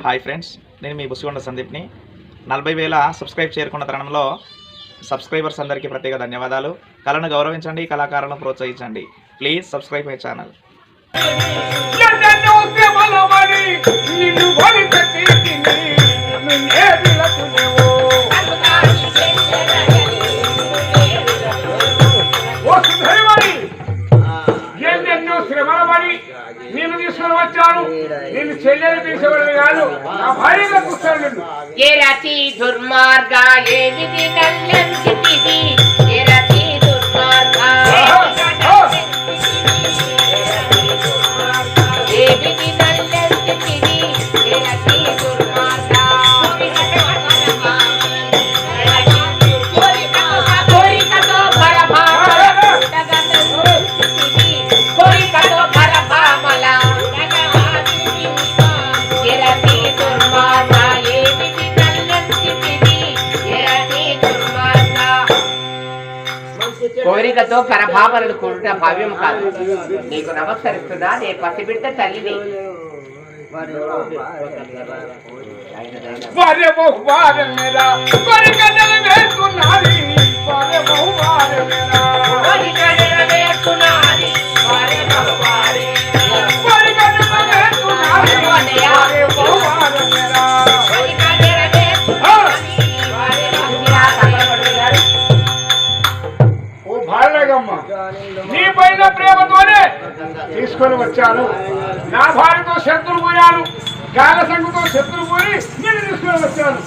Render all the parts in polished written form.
Hi friends, నేను మీ బుసిగొండ సందీప్ని. 40,000 subscribe చేరుకున్న తరుణంలో సబ్స్క్రైబర్స్ అందరికీ ప్రత్యేక ధన్యవాదాలు. కళను గౌరవించండి, కళాకారులను ప్రోత్సహించండి. Please subscribe my channel. నేను తీసుకుని వచ్చాను. నేను చెల్లెలు తీసేవాడు కాదు, నా భార్యగా కూర్చోండి. ఏ రతి దుర్మార్గా ఏ విధి కళ్యాణిది, ఏ రతి దుర్మార్గా ఏ విధి కళ్యాణిది, ఏ రతి దుర్మార్గా కోరికతో కోరికతో పరభావనలు కూడుట భావ్యం కాదు. నీకు నమస్కరిస్తున్నా, నే పసిబిడ్డ తల్లిని. నీ పైన ప్రేమతోనే తీసుకొని వచ్చాను. నా భార్యతో శత్రువు పోయాను, గాల సంఘతో శత్రువు పోయి నేను తీసుకొని వచ్చాను.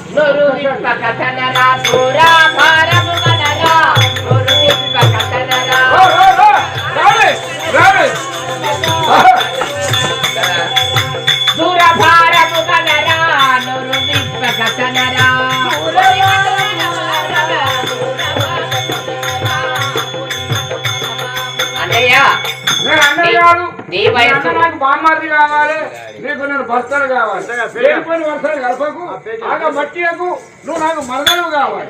నాకు బామ్మాది కావాలి, నీకు నేను భర్తలు కావాలి. లేకపోయిన వర్షాలు కలపకు, ఆగా మట్టియకు, నువ్వు నాకు మరదలు కావాలి.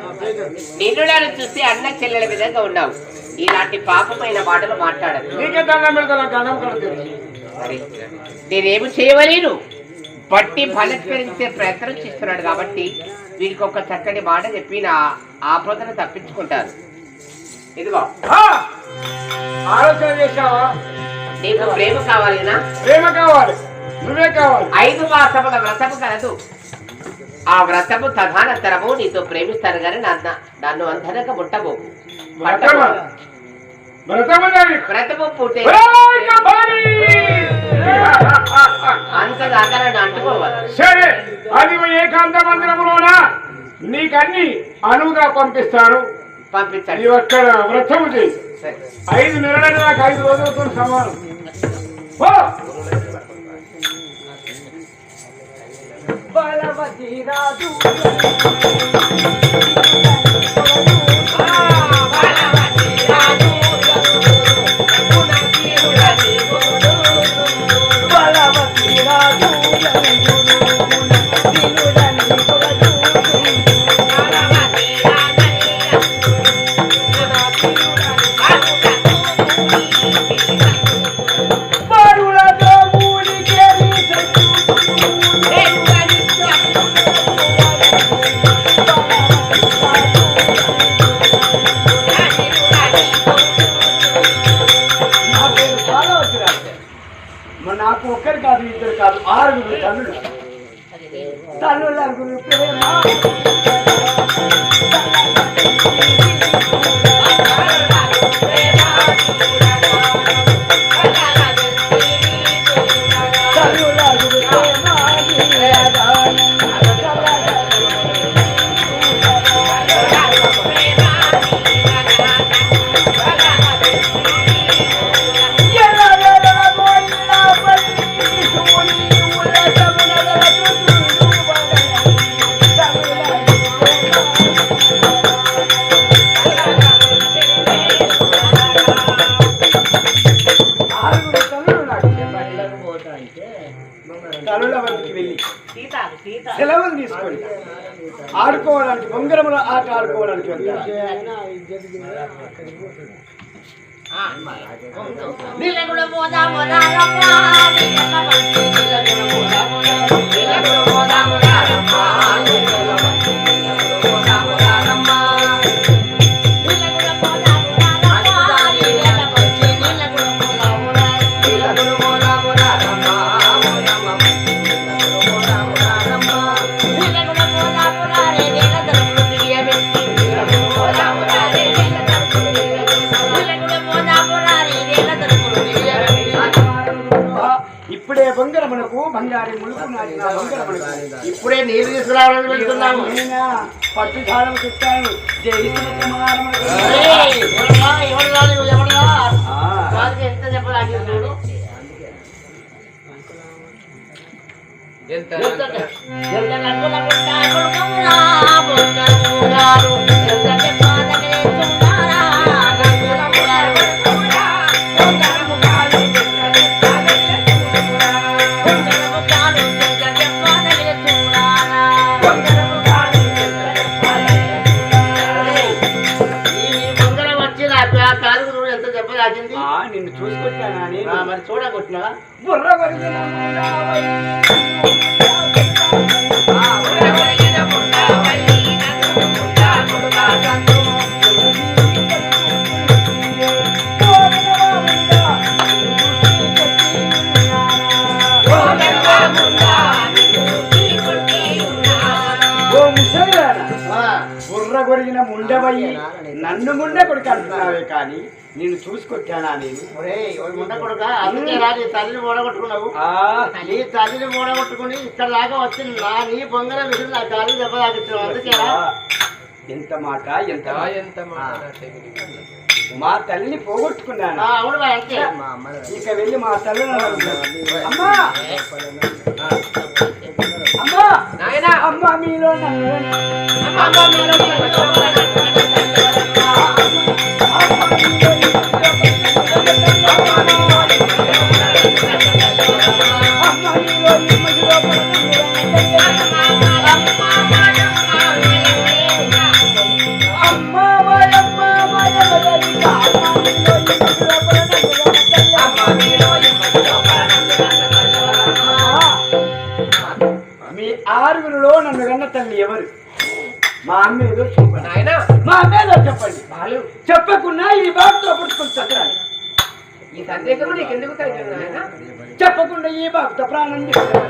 నిన్ను చూసి అన్న చెల్లెల విధంగా ఉన్నావు. ఇలాంటి పాపమైన మాటలు మాట్లాడదు. నీకే దండం పెడతా, నాకు దండం కడుతుంది. నేనేమి చేయవలేను. బట్టి బలత్కరించే ప్రయత్నం చేస్తున్నాడు కాబట్టి వీరికి ఒక చక్కటి మాట చెప్పి నా ఆపదను తప్పించుకుంటాను. ఇదిగో ఆలోచన చేశావా? నీకు ప్రేమ కావాలినా? ప్రేమ కావాలి, నువ్వే కావాలి. 5 మాసముల వ్రతము కలదు. ఆ వ్రతము తదనంతరము నీతో ప్రేమిస్తాను గాని నన్ను అందరక ముట్టబోకు. వ్రతము పూర్తి అంతదాకా నన్ను అంటుకోవాలి. సరే, అది ఏకాంత మందిరములోన నీకన్ని అనువుగా పంపిస్తాను. పంపించండి. అక్కడ వ్రతము చేయి. 5 నెలలు నాకు 5 రోజులతో సమానం. బలవతి రాజు నాకు ఒక్కరు కాదు, 2 కాదు, 6 తల్లులు. తల్లుల ప్రేమ సెలవులు తీసుకొని ఆడుకోవడానికి, బొంగరముల ఆట ఆడుకోవడానికి వెళ్తారు. బంగారు ములుపు నాది నా మంగళములకు. ఇప్పుడే నీళ్లు తీసుకురావడానికి వెళ్తున్నాము. నేనా పట్టు ధారం చుట్టాను ఎంత చెప్పాలి చూడు. నిన్ను చూసుకొచ్చానా మరి చూడగొట్టినావా? బుర్ర కొరిగిన బుర్ర కొరిగిన ముండవయ్యి నన్ను ముండ కొడుకు అంటున్నావే కానీ నిన్ను చూసుకొచ్చానా నేను? ముండ కొడుక అందుకే రా నీ తల్లిని ఓడగొట్టుకున్నావు. నీ తల్లిని ఓడగొట్టుకుని ఇక్కడ దాకా వచ్చింది నీ బొంగర విషయం నా కాళ్ళు దెబ్బ తాకించావు. అందుకేనా? ఎంత మాట ఎంత మా తల్లిని పోగొట్టుకున్నాను. అవును మరి అంతే. ఇక వెళ్ళి మా తల్లిని అమ్మా అమ్మా నాయనా అమ్మా మీలో మీ ఆరుగురిలో నన్ను కన్న తల్లి ఎవరు? మా అమ్మ ఏదో చెప్పండి. మా అమ్మ ఏదో చెప్పండి. చెప్పకుండా ఈ బాబుతో పుట్టుకుంటాను. ఈ సందేహం నీకు ఎందుకు చెప్పకుండా ఈ బాబుతో ప్రాణం చెప్పకుండా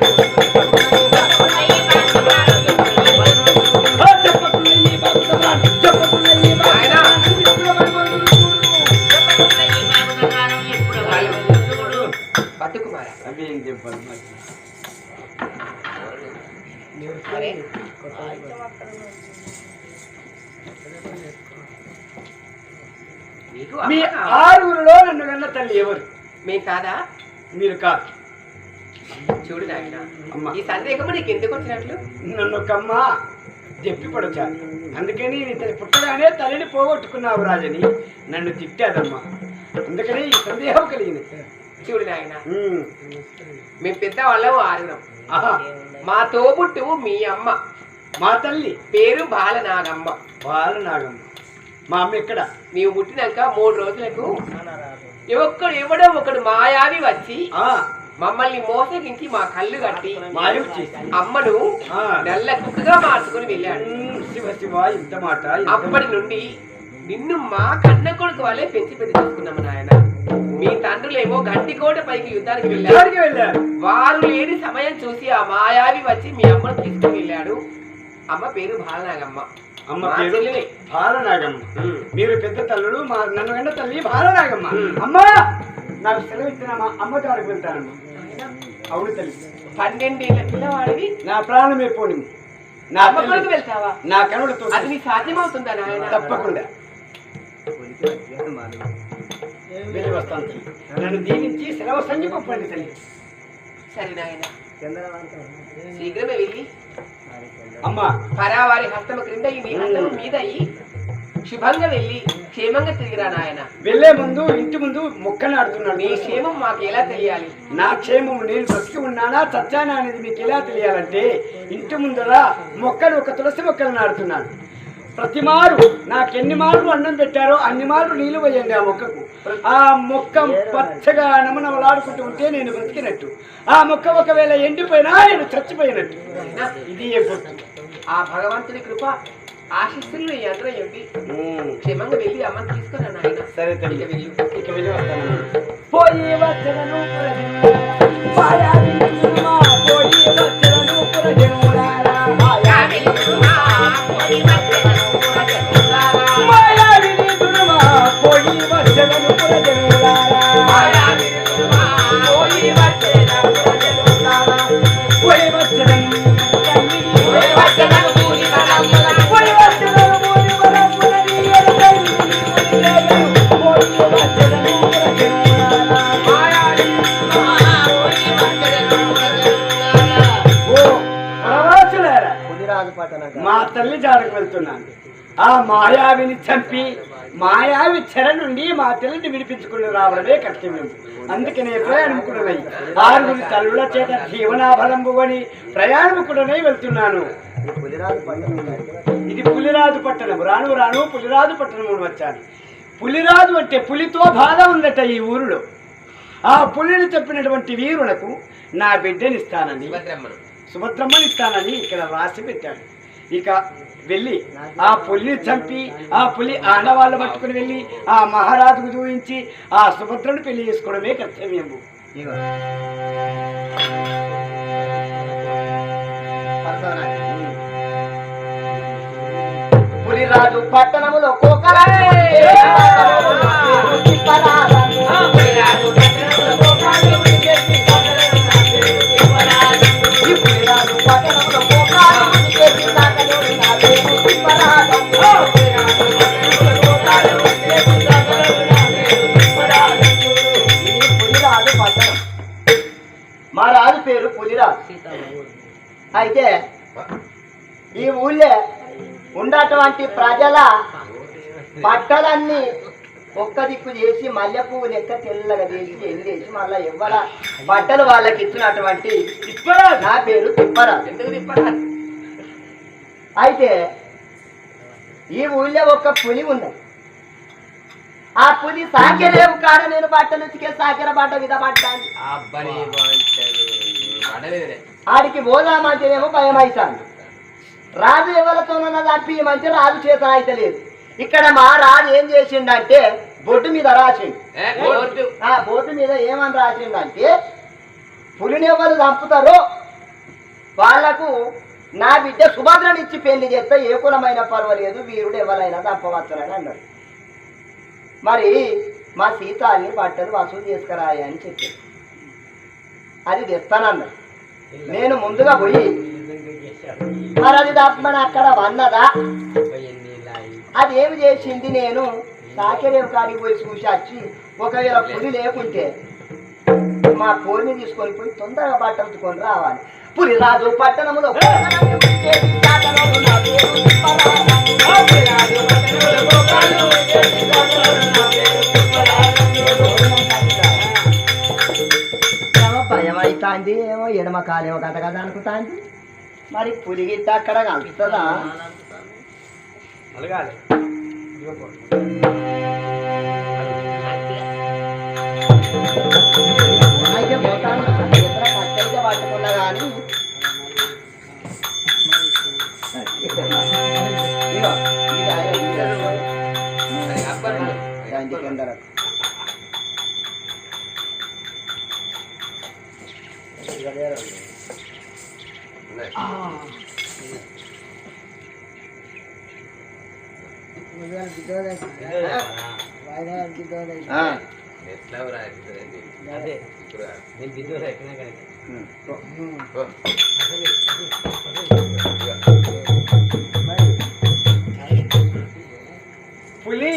ఈ బాబుతో ప్రాణం చెప్పకుండా ఈ పట్టుకుమారా అదేం చెప్పాలి మీ ఆరుగురిలో నన్ను కన్న తల్లి ఎవరు? మేము కాదా? మీరు కాదు. చూడు నాయన అమ్మ ఈ సందేహం నీకు ఎందుకు వచ్చినట్లు? నన్ను ఒక అమ్మ చెప్పి పడచాను. అందుకని నీ తల్లి పుట్టగానే తల్లిని పోగొట్టుకున్నావు రాజని నన్ను తిట్టాదమ్మా. అందుకని ఈ సందేహం కలిగింది. చూడు నాయన మేము పెద్ద వాళ్ళం ఆరుగురం. మా తోబుట్టు మీ అమ్మ మా తల్లి పేరు బాలనాగమ్మ. బాలనాగమ్మ. మా అమ్మ ఎక్కడ? నీవు పుట్టినాక 3 రోజులకు ఎవడో ఒకడు మాయావి వచ్చి మమ్మల్ని మోసగించి మా కళ్ళు కట్టి అమ్మను నల్ల కుక్కగా మార్చుకుని వెళ్ళాడు. శివ శివ ఇంత మాట. అప్పటి నుండి నిన్ను మా కన్న కొడుకు వాళ్ళే పెంచి పెద్ద చేసుకున్నాము నాయన. మీ తండ్రులేమో గంటికోట పైకి యుద్ధానికి వెళ్ళారు. వారు లేని సమయం చూసి ఆ మాయావి వచ్చి మీ అమ్మను తీసుకుని వెళ్ళాడు. అమ్మ పేరు బాలనాగమ్మ. అమ్మ పేరు బాలనాగమ్మ. మీరు పెద్ద తల్లుడు, మా నన్ను కన్న తల్లి బాలనాగమ్మ. అమ్మా నాకు సెలవు ఇచ్చినమ్మా, అమ్మ దగ్గరికి వెళ్తానమ్మా. అవును తల్లి. 12 ఏళ్ల పిల్లవాడివి నా ప్రాణమే పోని నా అమ్మ కొడుకు వెళ్తావా? నా కనులతో అది నీ సాధ్యమవుతుందా నాయన? తప్పకుండా వెళ్ళి వస్తాను తల్లి. నన్ను దీవించి సెలవు సంగి పంపండి తల్లి. సరే నాయన శీఘ్రమే వెళ్ళి అమ్మా పరావారి హస్తము క్రింద ఈ నీ హస్తము మీద శుభంగా వెళ్ళి క్షేమంగా తిరిగిరా నాయన. వెళ్లే ముందు ఇంటి ముందు మొక్క నాడుతున్నాడు. నీ క్షేమం మాకు ఎలా తెలియాలి? నా క్షేమం నేను బ్రతికి ఉన్నానా చచ్చానా అనేది మీకు ఎలా తెలియాలంటే ఇంటి ముందర మొక్కలు ఒక తులసి మొక్కలు నాడుతున్నాను. ప్రతి మారు నాకెన్ని మార్లు అన్నం పెట్టారో అన్ని మార్లు నీళ్లు పోయండి ఆ మొక్కకు. ఆ మొక్క పచ్చగా నమనమలాడుకుంటూ ఉంటే నేను బ్రతికినట్టు. ఆ మొక్క ఒకవేళ ఎండిపోయినా నేను చచ్చిపోయినట్టు. ఇది ఏ గుర్తు. ఆ భగవంతుని కృప ఆశిస్తులు నీ అందరూ చెప్పి క్షేమంగా వెళ్ళి అమ్మని తీసుకురా నాయన. సరే తల్లి వెళ్ళు. ఇక వెళ్ళి వస్తాను. పోయి వచ్చను మా తల్లి జాడకు వెళ్తున్నాను. ఆ మాయావిని చంపి మాయావి చెర నుండి మా తల్లిని విడిపించుకుని రావడమే కర్తవ్యం. అందుకనే ప్రయాణముకుడనై 6 తల్లుల చేత జీవనాభలంబుని ప్రయాణముకుడనై వెళ్తున్నాను. ఇది పులిరాజు పట్టణం. రాను రాను పులిరాజు పట్టణం వచ్చాను. పులిరాజు అంటే పులితో బాధ ఉందట ఈ ఊరిలో. ఆ పులిని చెప్పినటువంటి వీరులకు నా బిడ్డనిస్తానని, సుభద్రమ్మని ఇస్తానని ఇక్కడ రాసి పెట్టాడు. ఇక వెళ్ళి ఆ పులిని చంపి ఆ పులి ఆడవాళ్ళు పట్టుకుని వెళ్ళి ఆ మహారాజుకు చూపించి ఆ సుభద్రను పెళ్లి చేసుకోవడమే కర్తవ్యము. పులిరాజు పట్టణములో మా రాజు పేరు పులిరాజు. అయితే ఈ ఊళ్ళో ఉన్నటువంటి ప్రజల బట్టలన్నీ ఒక్క దిక్కు చేసి మల్లె పువ్వు లెక్క తెల్లగా చేసి ఎండేసి మళ్ళీ ఎవ్వర బట్టలు వాళ్ళకి ఇచ్చినటువంటి తిప్పరాజు. నా పేరు తిప్పరాజు. అయితే ఈ ఊళ్ళో ఒక పులి ఉన్నది. ఆ పులి సాకెరేవు కాడ నేను బట్టలు ఉతికే సాకెర బట్ట మీద పట్టాను. ఆడికి పోదామంటేనేమో భయం అవుతాను. రాజు ఎవరితోనన్నా తప్పియమంటే రాజు చేత అయితే లేదు. ఇక్కడ మా రాజు ఏం చేసిండంటే బొడ్డు మీద రాసిండు. ఆ బొడ్డు మీద ఏమని రాసిండంటే పులిని ఎవరు చంపుతారో వాళ్లకు నా బిడ్డ సుభద్రనిచ్చి పెళ్లి చేస్తే ఏ కులమైన పర్వాలేదు, వీరుడు ఎవరైనా చంపవచ్చునని అన్నాడు. మరి మా సీతాన్ని బట్టలు వసూలు చేసుకురాయి అని చెప్పాడు. అది తెస్తానన్నాడు. నేను ముందుగా పోయి మరి అది తప్పమని అక్కడ వన్నదా అది ఏమి చేసింది, నేను సాకెరేవు కాడికి పోయి చూసి వచ్చి ఒకవేళ పులి లేకుంటే మా పోలిని తీసుకొని పోయి తొందరగా బట్టలుకొని రావాలి. పులిరాజు పట్టణములో భయం అవుతాంది. ఏమో ఎడమ కాలేమో కథ కదా అనుకుంటాంది. మరి పులిగిట్ట అక్కడ కలుస్తుందా? అయితే పోతాను. ఎక్కడ కట్టయితే పట్టుకున్నా కానీ పులి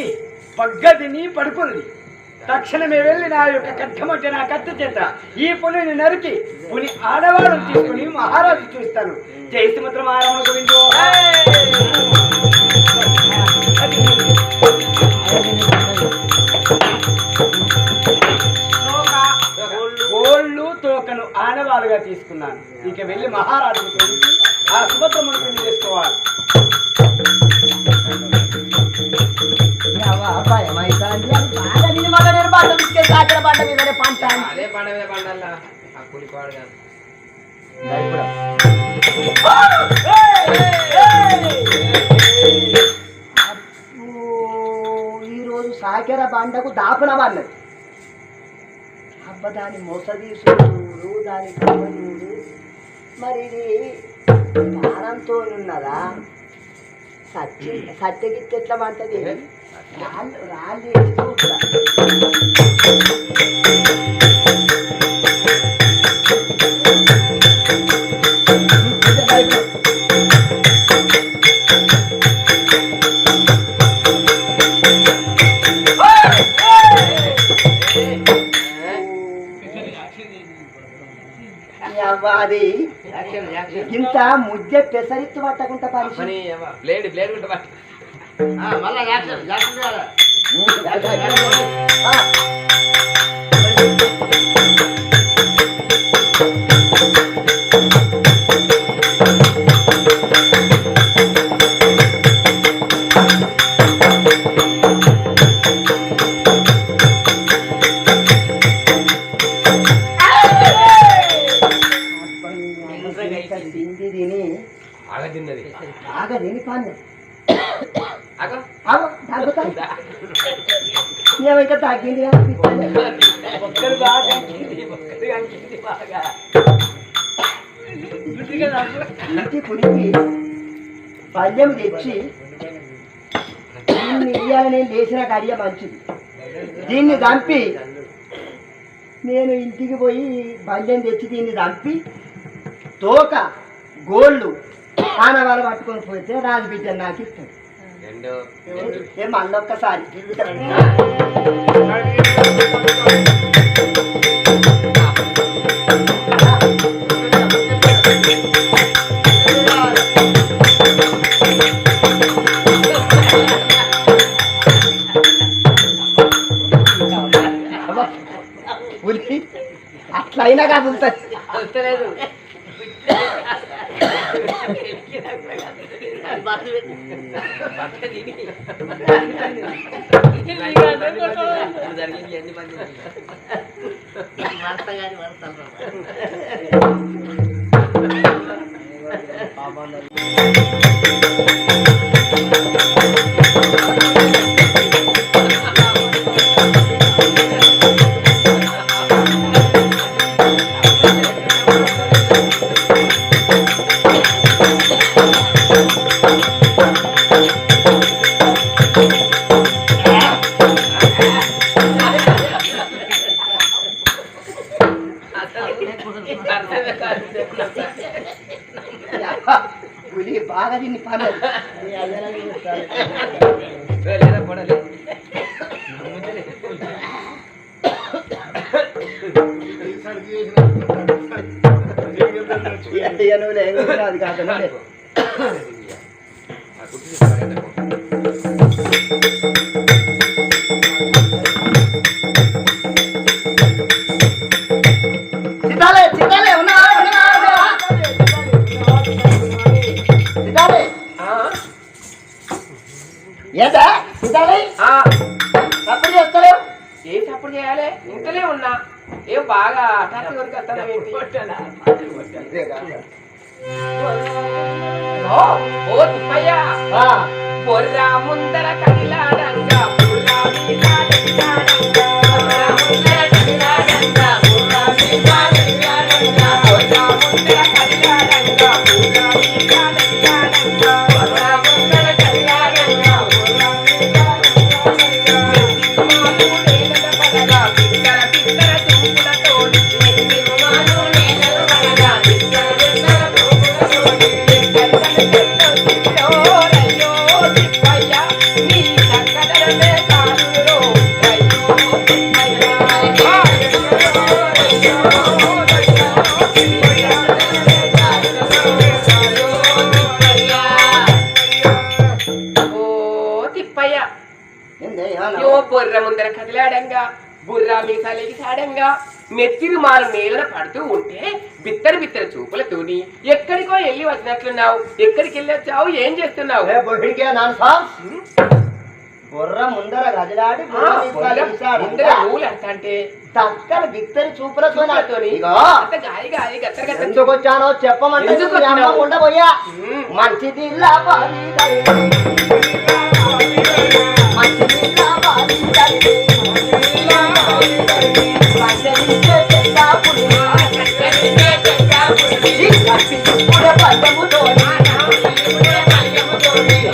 పగ్గదిని పడుకుంది. తక్షణమే వెళ్ళి నా యొక్క కట్టమంటే నా కత్తి చేత ఈ పులిని నరికి పులి ఆడవాళ్ళని తీసుకుని మహారాజు చూస్తాను. జై సుమిత్ర మహారాజు గోవిందో. గోళ్ళు తోకను ఆడవాళ్ళుగా తీసుకున్నాను. ఇక వెళ్ళి మహారాజుకు తోలిచి ఆ సుభద్రమ్మను పెళ్లి చేసుకోవాలి. ఈరోజు సాకెర బండకు దాపన వాళ్ళది. అబ్బ దాని మొసదీసుడు దాని కమ్మూడు. మరి ఇది దారంతో ఉన్నదా? సత్యగిత్త ఎట్లా పడుతుంది? రాళ్ళు వేసి చూస్తా. అది ఇంత ముద్ద పెసరిత్తు పట్టకుంట పని బ్లేడ్ బ్లేడ్ ఉంటే పట్టు. తిండి తిని బాగా తిన్నది. బాగా తిని పాను అగో తగ్గుతా ఏమైతే తగ్గింది అనిపిస్తుంది. ఒక్కరు బాగా అంకింది, ఒక్కరు అంకింది బాగా. ఇంటి పురికి పళ్ళెం తెచ్చి దీన్ని ఇయ్యాలని నేను లేచిన కడియ మంచిది. దీన్ని దంపి నేను ఇంటికి పోయి పళ్ళెం తెచ్చి దీన్ని దంపి తోక గోళ్ళు ఆనవాళ్ళు పట్టుకొని పోతే రాజు బిడ్డ నాకు ఇస్తాడు. మళ్ళొక్కసారి అట్లా అయినా కాదు వస్తలేదు. పులి బాగా తిని పని లేదా పడలే. అది కాదు సితాలే సితాలే ఉన్నా సితాలే ఏంటా సితాలే తప్పుడు చేస్తలేవు. ఏం సపోర్ట్ చేయాలి? ఇంతలే ఉన్నా. ఏం బాగా అటాక్ కొనుకొస్తాను. ఓ తిప్పయ్య బొర్రా ముందర కదిలాడంగా బుర్రా మీదాడంగా బొర్రా ముందర కదిలాడంగా బుర్రా మీదాడంగా బొర్రా ముందర కదిలాడంగా బుర్రా మీదాడంగా బొర్రా ముందర కదిలాడంగా బుర్రా మీదాడంగా నేల పడగా బిత్తర బిత్తర చూపులతోని మాను నేల పడగా బిత్తర బిత్తర చూపులతోని రయ్యో తిప్పయ్య నీ చక్కదరమే కాదురో రయ్యో తిప్పయ్య ఓ తిప్పయ్య యో బొర్ర ముందర కదిలాడంగా బుర్రా మీసాలకి సాడంగా నెత్తిరి మారు నేలన పడుతూ ఉంటే బిత్తర బిత్తర చూపులతోని ఎక్కడికో వెళ్ళి వచ్చినట్లున్నావు. ఎక్కడికి వెళ్ళి వచ్చావు? ఏం చేస్తున్నావు? బుర్ర ముందర గదిలాడి ముందర ఊలు అంటే దక్కన బిత్తరి చూపులతో గాయి ఎందుకు వచ్చానో చెప్పమంటే ఎందుకు వచ్చినావు? ఉండబోయా మంచిది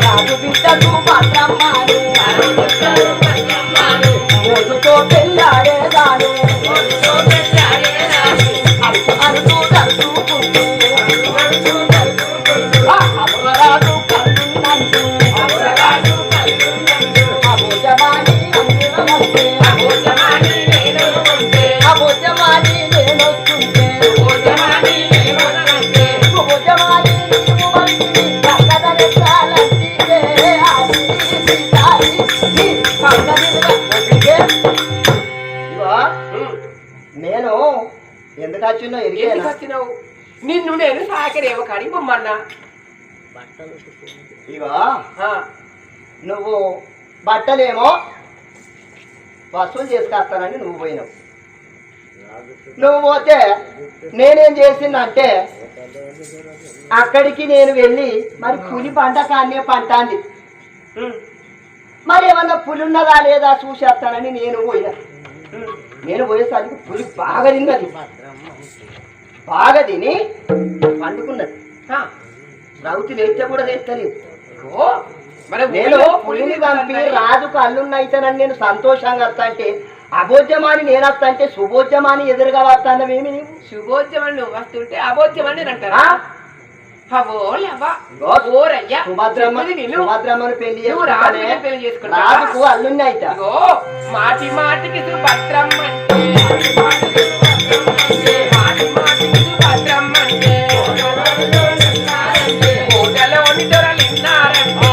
రాజు బిడ్డకు మాత్రమ్మాను మోసుతో పెళ్ళాడేదాను అరుతూ తరుచుకుంటూ అమరాజు కన్నున్నంటూ అభోజమాని అందినమంటే అభోజమాని నేనొస్తుంటే నేను ఎందుకు వచ్చిందో ఎందుకు వచ్చినావు? నిన్ను నేను సాకరేమో కాడి బొమ్మన్నా. ఇగో నువ్వు బట్టలేమో వసూలు చేసుకొస్తానని నువ్వు పోయినావు. నువ్వు పోతే నేనేం చేసిందంటే అక్కడికి నేను వెళ్ళి మరి పులి పంట కాన్నే పంటాంది, మరి ఏమన్నా పులి ఉన్నదా లేదా చూసేస్తానని నేను పోయినా. నేను పోయేసరికి పులి బాగా తిన్నది, బాగా తిని పండుకున్నది. రౌతి లేస్తే కూడా తెస్తలేదు. నేను పులిని పంపి రాజుకు అల్లున్నైతేనని నేను సంతోషంగా వస్తా అంటే అబోధ్యమాని నేను వస్తా అంటే శుభోద్యమాని ఎదురుగా వస్తానవేమి నీవు? శుభోద్యమని నువ్వు వస్తుంటే అబోధ్యమని అంటారా? సుభద్రమ్మను పెళ్లి చేసుకుంటా రాజుకు అల్లున్ని అయితే మాటి మాటికి సుభద్రమ్మ కోటలోని దొరలిన్నారంటే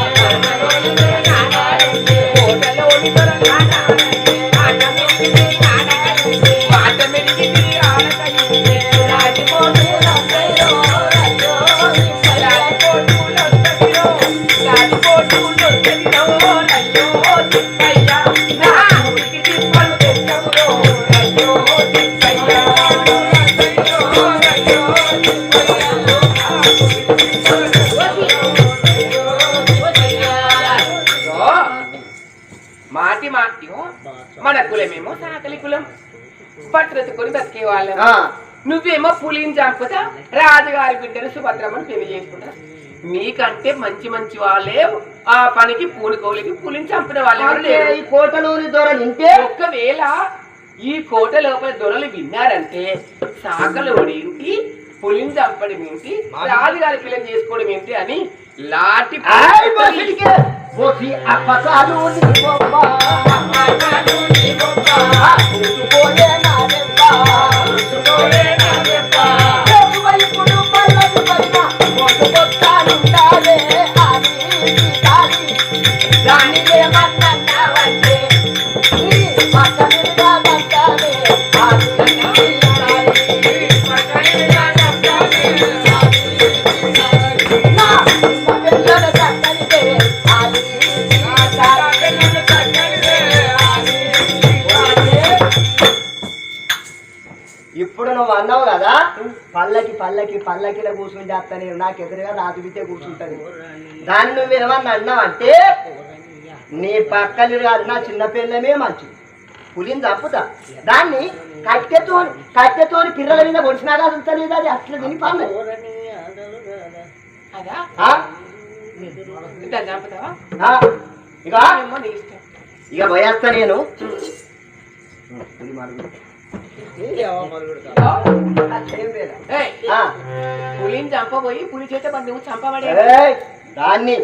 మాటి మాటి మన కులమేమో సాకలి కులం, పట్టుకొని బతికే వాళ్ళం. నువ్వేమో పులిని చంపుతా రాజుగారి బిడ్డను సుభద్రమ్మను పెళ్లి చేసుకుంటా. మీకంటే మంచి మంచి వాళ్ళే ఆ పనికి పూనుకోలికి పులిని చంపిన వాళ్ళే. ఈ కోటలోని దొరలు ఇంటే ఒక్కవేళ ఈ కోట లోపల దొరలు విన్నారంటే సాకలోడి ఏంటి, పులిని చంపడం ఏంటి, రాజుగారి పిల్లని చేసుకోవడం ఏంటి అని లాటి ఇప్పుడు నువ్వు అన్నావు కదా పల్లకిలో కూర్చుని చేస్తాను, నాకు ఎదురుగా రాజు బిడ్డే కూర్చుంటది. దాన్ని నువ్వేమన్నా అన్నావు అంటే నీ పక్కలు కాదు నా చిన్న పిల్లమే మంచిది. పులిని చంపుతా దాన్ని కట్టెతోని పిల్లల మీద పొడిచినా కాదు ఉంటలేదు, అది అట్లా తిని పన్ను. ఇక పోయేస్తా నేను. పులిని చంపబోయి పులి చేత నువ్వు చంపబడే దాన్ని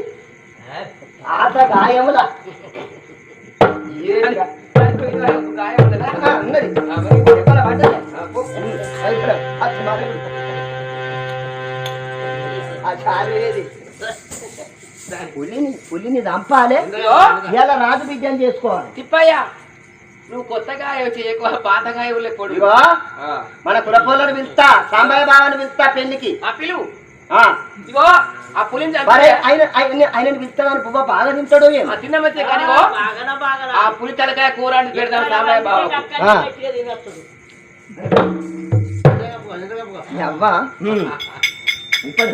తాత గాయముల గాయం ఉన్నదా? ఉన్నది. పులిని చంపాలి, ఇలా రాజు బిడ్డని చేసుకోవాలి. తిప్పయ్యా నువ్వు కొత్తగా చేయకు, పాతగాయ పొడి. మన కులపోలను పిలుస్తా, సాంబయ్య బాబాని పిలుస్తా పెళ్లికి. ఆ పిలువు. ఇగో ఆ పులిని ఆయనని పిలుస్తాను. పువ్వ బాగా తింటాడు, తిన్న మధ్య కానీ ఆ పులి తలకాయ కూర అని పెడతాం సాంబయ్య బాబా. అవ్వా ఇప్పుడు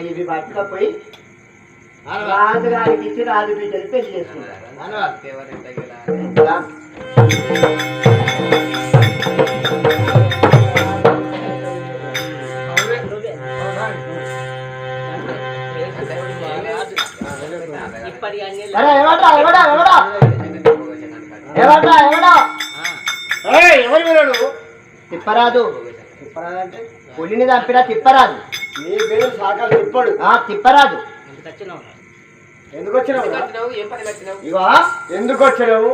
ఇవి పట్టుకపోయి రాజుగారికి ఇచ్చి రాజు బిడ్డలు పెళ్లి చేసుకుంటారు. అరే ఎవడా ఎవడా ఎవడా ఎవడా ఎవడా ఎవరు వీరుడు? తిప్పరాదు. తిప్పరాదంటే పులిని చంపినా తిప్పరాదు. నీ పేరు సాకాలు తిప్పడు. తిప్పరాదు. ఎందుకు వచ్చినావు? ఏం పని పెట్టినావు? ఇగో ఎందుకు వచ్చినావు?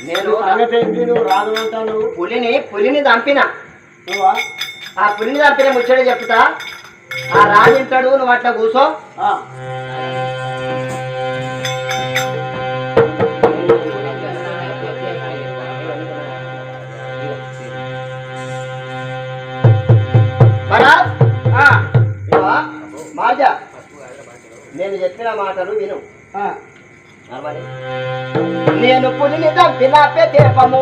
నేను సంగతి ఏంటి? నువ్వు రాదు అంటావు. నువ్వు పులిని చంపిన. నువ్వా? ఆ పులిని చంపిన ముచ్చట చెప్తా. ఆ రాజు ఇంటాడు, నువ్వు అట్లా కూసో. మాజా నేను చెప్పిన మాటలు విను. నేను పులిని చంపిన పెద్దము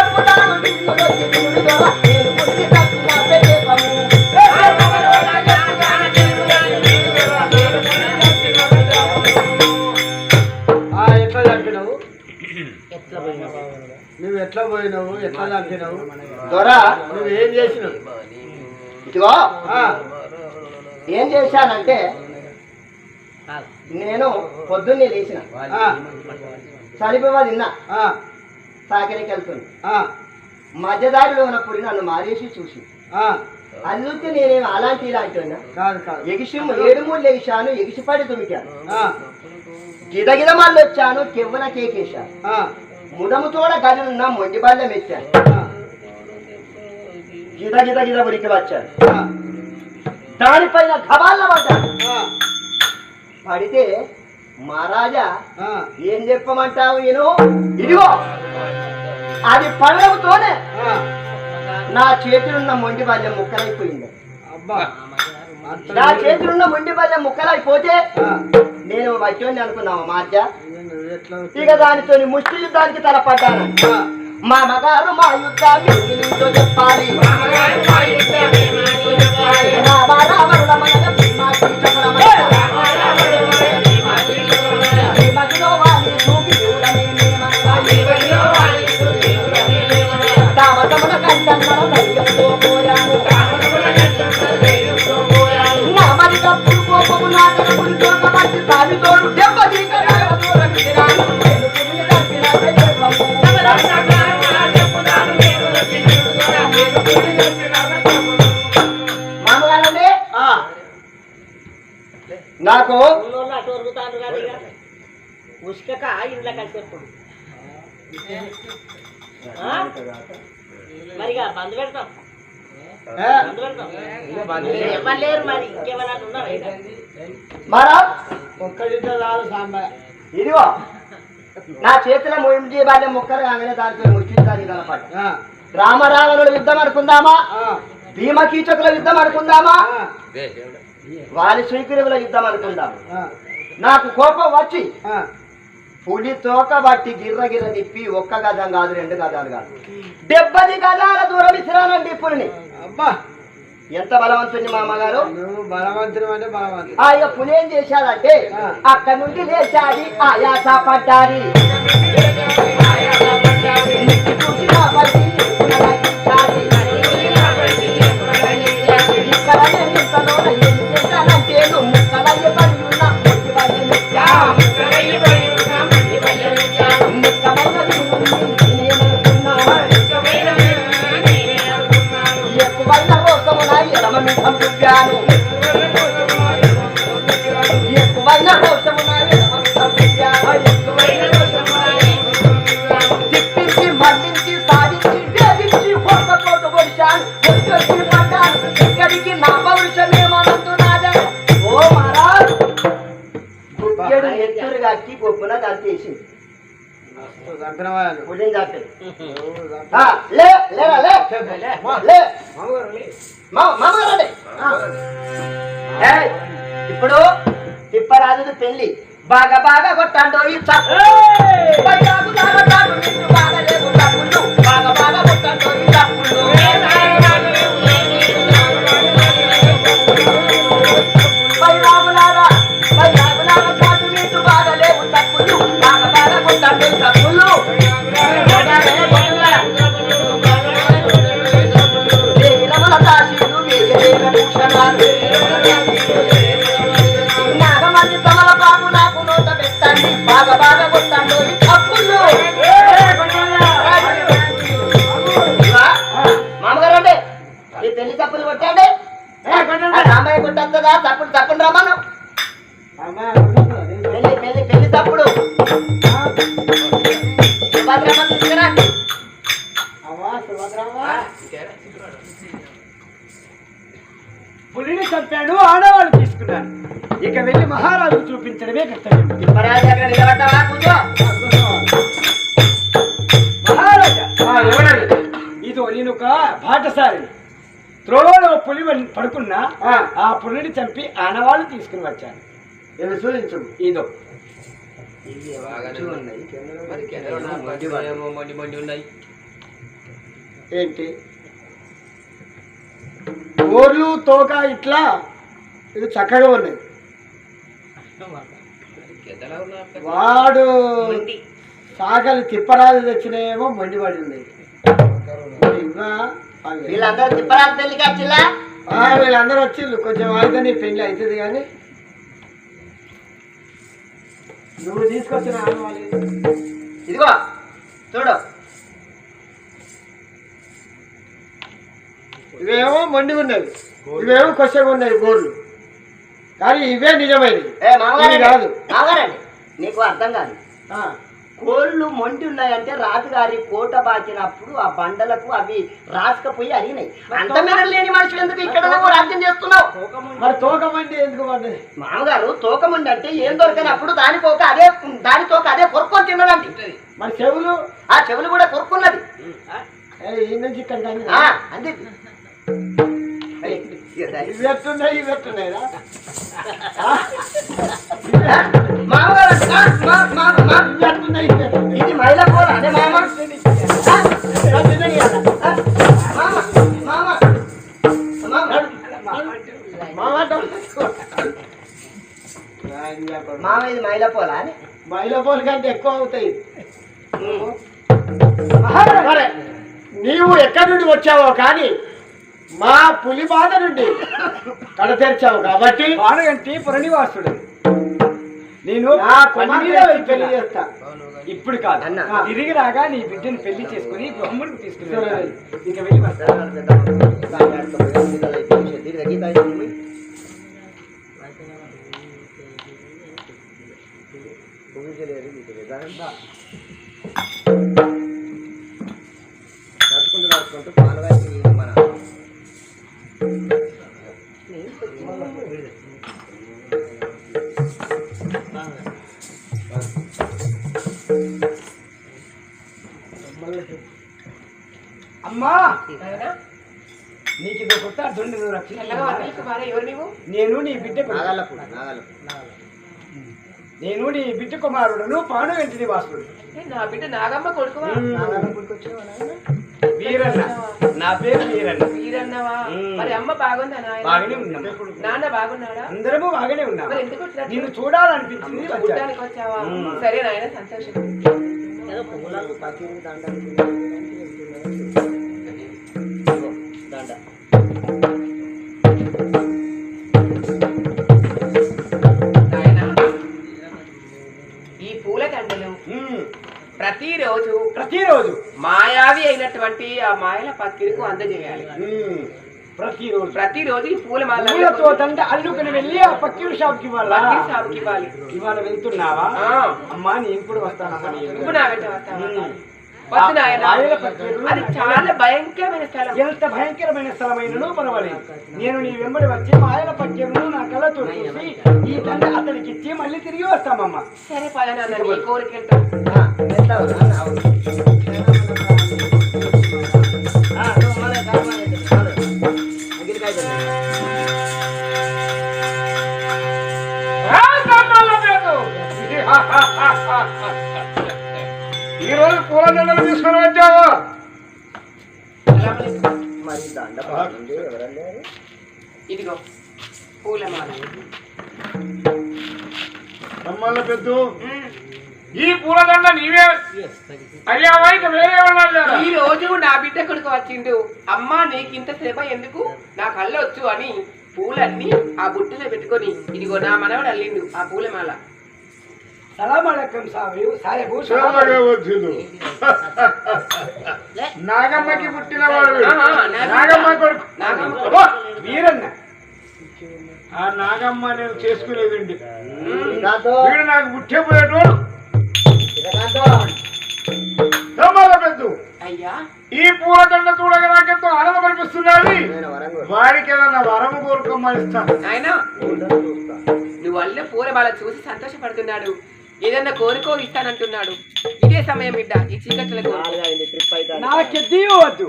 చెప్పుతాను నువ్వు ఎట్లా పోయినావు? ఎట్లా చంపినావు? దొరా నువ్వేం చేసినావు? ఇదిగో ఏం చేశానంటే నేను పొద్దున్నే లేచిన చనిపోవా తిన్నా సాకిరికి వెళ్తుంది. మధ్యదారిలో ఉన్నప్పుడు నన్ను మారేసి చూసి అది చూస్తే నేనేమి అలాంటి ఇలాంటి ఎగిసి 7 మూడు లేచాను, ఎగిసిపడి తుమికాను, గిదగిద మళ్ళీ వచ్చాను, కెవ్వన కేకేశాను, ముదముతోడ గదినున్న మొండి బల్లెం ఎత్తాను, గిద గిద గిద ఉరికి వచ్చాను, దానిపైన గబాల పడ్డాను. పడితే మహారాజా ఏం చెప్పమంటావు? నేను ఇదిగో అది పడడంతోనే నా చేతులున్న మొండి బల్లెం ముక్కలైపోయింది. నా చేతులున్న మొండి బల్లెం ముక్కలైపోతే నేను వచ్చి అనుకున్నావు మార్జా. ఇక దానితో ముష్టి యుద్ధానికి తలపడ్డాను. మా మగారు మా యుద్ధాన్ని చెప్పాలి. నాకు ఉష్కక ఇంట్లో కలిసేప్పుడు మరిగా బంద్ పెడతాం, ఇవ్వలేరు. మరి ఇంకేమైనా ఉన్నారా? మరా ఒక్కడింట్లో రాదు సాంబా. ఇదిగో నా చేతిలో మొండి బాల్యం ముక్కలు కాగానే దానితో ముష్టించాలి కనపడ్డ. రామరావణుల యుద్ధం అనుకుందామా? భీమకీచకుల యుద్ధం అనుకుందామా? వారి శ్రీకురువుల యుద్ధం అనుకుందాం. నాకు కోపం వచ్చి పులి తోక బట్టి గిర్ర గిర్ర తిప్పి 1 గజం కాదు 2 గజాలు కాదు 70 గజాల దూరం ఇచ్చినానండి పులిని. అబ్బా ఎంత బలవంతుని మా అమ్మగారు. నువ్వు బలవంతుడు అంటే బలవంతుడు. ఇక పులి ఏం చేశాడంటే అక్కడి నుండి లేచాడి ఆయాస పడ్డాది. చూసి తీరాను ఎక్కువైన రోషమున్నాయి తిప్పించి మళ్ళించి సాధించి వేధించి పొట్టపోటు పొడిచాను వచ్చి పడ్డాను ఇక్కడికి నా పౌరుషమేమనందు నాదే ఓ మహారాజ్ గుక్కెడు ఎత్తురుగా అక్కి గొప్పన కలిపేసింది భుజం జాగ్రత్త. లే లేరా లే లే మామగారండి ఇప్పుడు తిప్పరాజుది పెళ్లి బాగా బాగా కొట్టాడు ఈ చప్పు బాగా లేవు చప్పుళ్ళు బాగా బాగా కొట్టాడు ఈ చప్పుళ్ళు బైరాగులారా చాటు నీటు బాగా లేవు చప్పుళ్ళు బాగా బాగా కొట్టాడు ఈ చప్పుళ్ళు నాగమంది తమల బాబు నాకు నోట పెట్టండి బాగా బాగా కొట్టాడు ఈ చప్పుళ్ళు మామగారు అంటే ఈ పెళ్లి చప్పులు కొట్టాడు రామయ్య కొట్టేస్తుందా చప్పుడు చప్పుడు రామాను పెళ్లి పెళ్లి పెళ్లి చప్పుడు సుభద్రమ్మ తీసుకురండి పులిని చంపాడు ఆడవాళ్ళు తీసుకున్నాను ఇక వెళ్ళి మహారాజు చూపించడమే కర్తవ్యం తిప్పరాజు అక్కడ నిలబడ్డావా కూర్చో మహారాజా ఇదో నేను ఒక బాటసారిని త్రోవలో పులి పడుకున్నా ఆ పులిని చంపి ఆనవాళ్ళు తీసుకుని వచ్చాను నేను చూపించు ఇదో ఏంటి గోర్లు తోక ఇట్లా ఇది చక్కగా ఉన్నాయి వాడు సాగలు తిప్పరాజు తెచ్చినేమో మండిపడి ఉన్నాయి వీళ్ళందరూ తిప్పరాజు పెళ్లికి వచ్చిల్లా వీళ్ళందరూ వచ్చిండ్రు కొంచెం అయితే నీ పెళ్లి అవుతుంది కానీ నువ్వు తీసుకొచ్చిన ఆనవాళ్ళు ఇదిగో చూడు ఇవేమో మండి ఉన్నది ఇవేమో కొచ్చగా ఉన్నాయి గోర్లు కానీ ఇవే నిజమైనవి కాదు మామగారండి నీకు అర్థం కాదు కోళ్ళు మొండి ఉన్నాయంటే రాజుగారి కోట బాచినప్పుడు ఆ బండలకు అవి రాసుకపోయి అడిగినాయి అంత మీద లేని మనుషులు ఎందుకు ఇక్కడ రాజ్యం చేస్తున్నావు మరి తోకమండి ఎందుకు పడ్డది మామగారు తోకమండి అంటే ఏం దొరకనప్పుడు దాని తోక అదే కొరుక్కొని తిన్నదండి మరి చెవులు ఆ చెవులు కూడా కొరుక్కున్నది ఈ నుంచి ఇక్కడ కానీ అంతే ఇవి ఎట్టున్నాయి ఇవి ఎట్టున్నాయిరా మామగారు ఇది మైల పోల అదే మామ మామ ఇది మైల పోల అని మైలపోల కంటే ఎక్కువ అవుతాయి నీవు ఎక్కడి నుండి వచ్చావో కానీ మా పులి బాధ నుండి కడ తెరిచావు కాబట్టి వాడగంటి పురనివాసుడు నేను పెళ్లి చేస్తా ఇప్పుడు కాదు తిరిగి రాగా నీ బిడ్డని పెళ్లి చేసుకుని బ్రహ్మడికి తీసుకుని ఇక వెళ్ళి వస్తా అమ్మా నీకు ఇది కొత్త దొండి నేను నీ బిడ్డ కుమారుడును పాను వెంటని వాసుడు నా బిడ్డ నాగమ్మ కొడుకు వీరన్న నా పేరు వీరన్న వీరన్నవా మరి అమ్మ బాగుందా బాగానే ఉన్నాం నాన్న బాగున్నాడా అందరము బాగానే ఉన్నాం మరి ఎందుకు వచ్చినట్టు? నిన్ను చూడాలనిపించింది చూడ్డానికి వచ్చావా సరే నాయన సంతోషం నాయనా, ఈ పూల దండలు ప్రతిరోజు ప్రతిరోజు మాయావి అయినటువంటి ఆ మాయల పక్కిరికి అందజేయాలి ప్రతిరోజు ఈ పూలమాల పూలతో దండ అల్లుకుని వెళ్ళి ఆ పక్కీరు షాప్కి ఇవ్వాలి. షాప్కి ఇవ్వాలి. ఇవాళ వెళ్తున్నావా? అమ్మా నేను కూడా వస్తానమ్మా. నువ్వు నా వెంట వస్తావా? వద్దు నాయనా. అది చాలా భయంకరమైన స్థలం. ఎంత భయంకరమైన స్థలమైనను పర్వాలేదు. నేను నీ వెంబడి వచ్చి మాయల పక్కను నా కళ్ళతో చూసి ఈ దండ అతడికి ఇచ్చి మళ్ళీ తిరిగి వస్తామమ్మా. సరే పదనా, నీ కోరిక వెళ్తా. ఈ రోజు పూల దండలు తీసుకొని వచ్చావా? మరి దండ బాగుంది, ఎవరండి? ఇదిగో పూలమాల. అమ్మల పెద్దు ఈ పూలదండ నీవే అయ్యావా? ఇక వేరే ఈ రోజు నా బిడ్డ కొడుకు వచ్చిండు. అమ్మా నీకు ఇంత శ్రమ ఎందుకు, నా కళ్ళొచ్చు అని పూలన్నీ ఆ బుట్టలో పెట్టుకొని ఇదిగో నా మనవడు అల్లిండు ఆ పూలమాల. నాగమ్మకి పుట్టినవాడు వీరన్న. ఆ నాగమ్మ నేను చేసుకునేదండి. వీడు నాకు పుట్టేపోయేటోడు పెద్ద. అయ్యా ఈ పూలదండ చూడగా నాకెంతో ఆనందం అనిపిస్తున్నది. వాడికి ఏదన్నా వరము కోరుకోమని ఇస్తాను. ఆయన నువ్వు అల్లే పూలమాల చూసి సంతోషపడుతున్నాడు. ఏదన్నా కోరుకో ఇస్తానంటున్నాడు. ఇదే సమయం బిడ్డ, ఈ చీకట్లకు నాకెద్దీయవద్దు.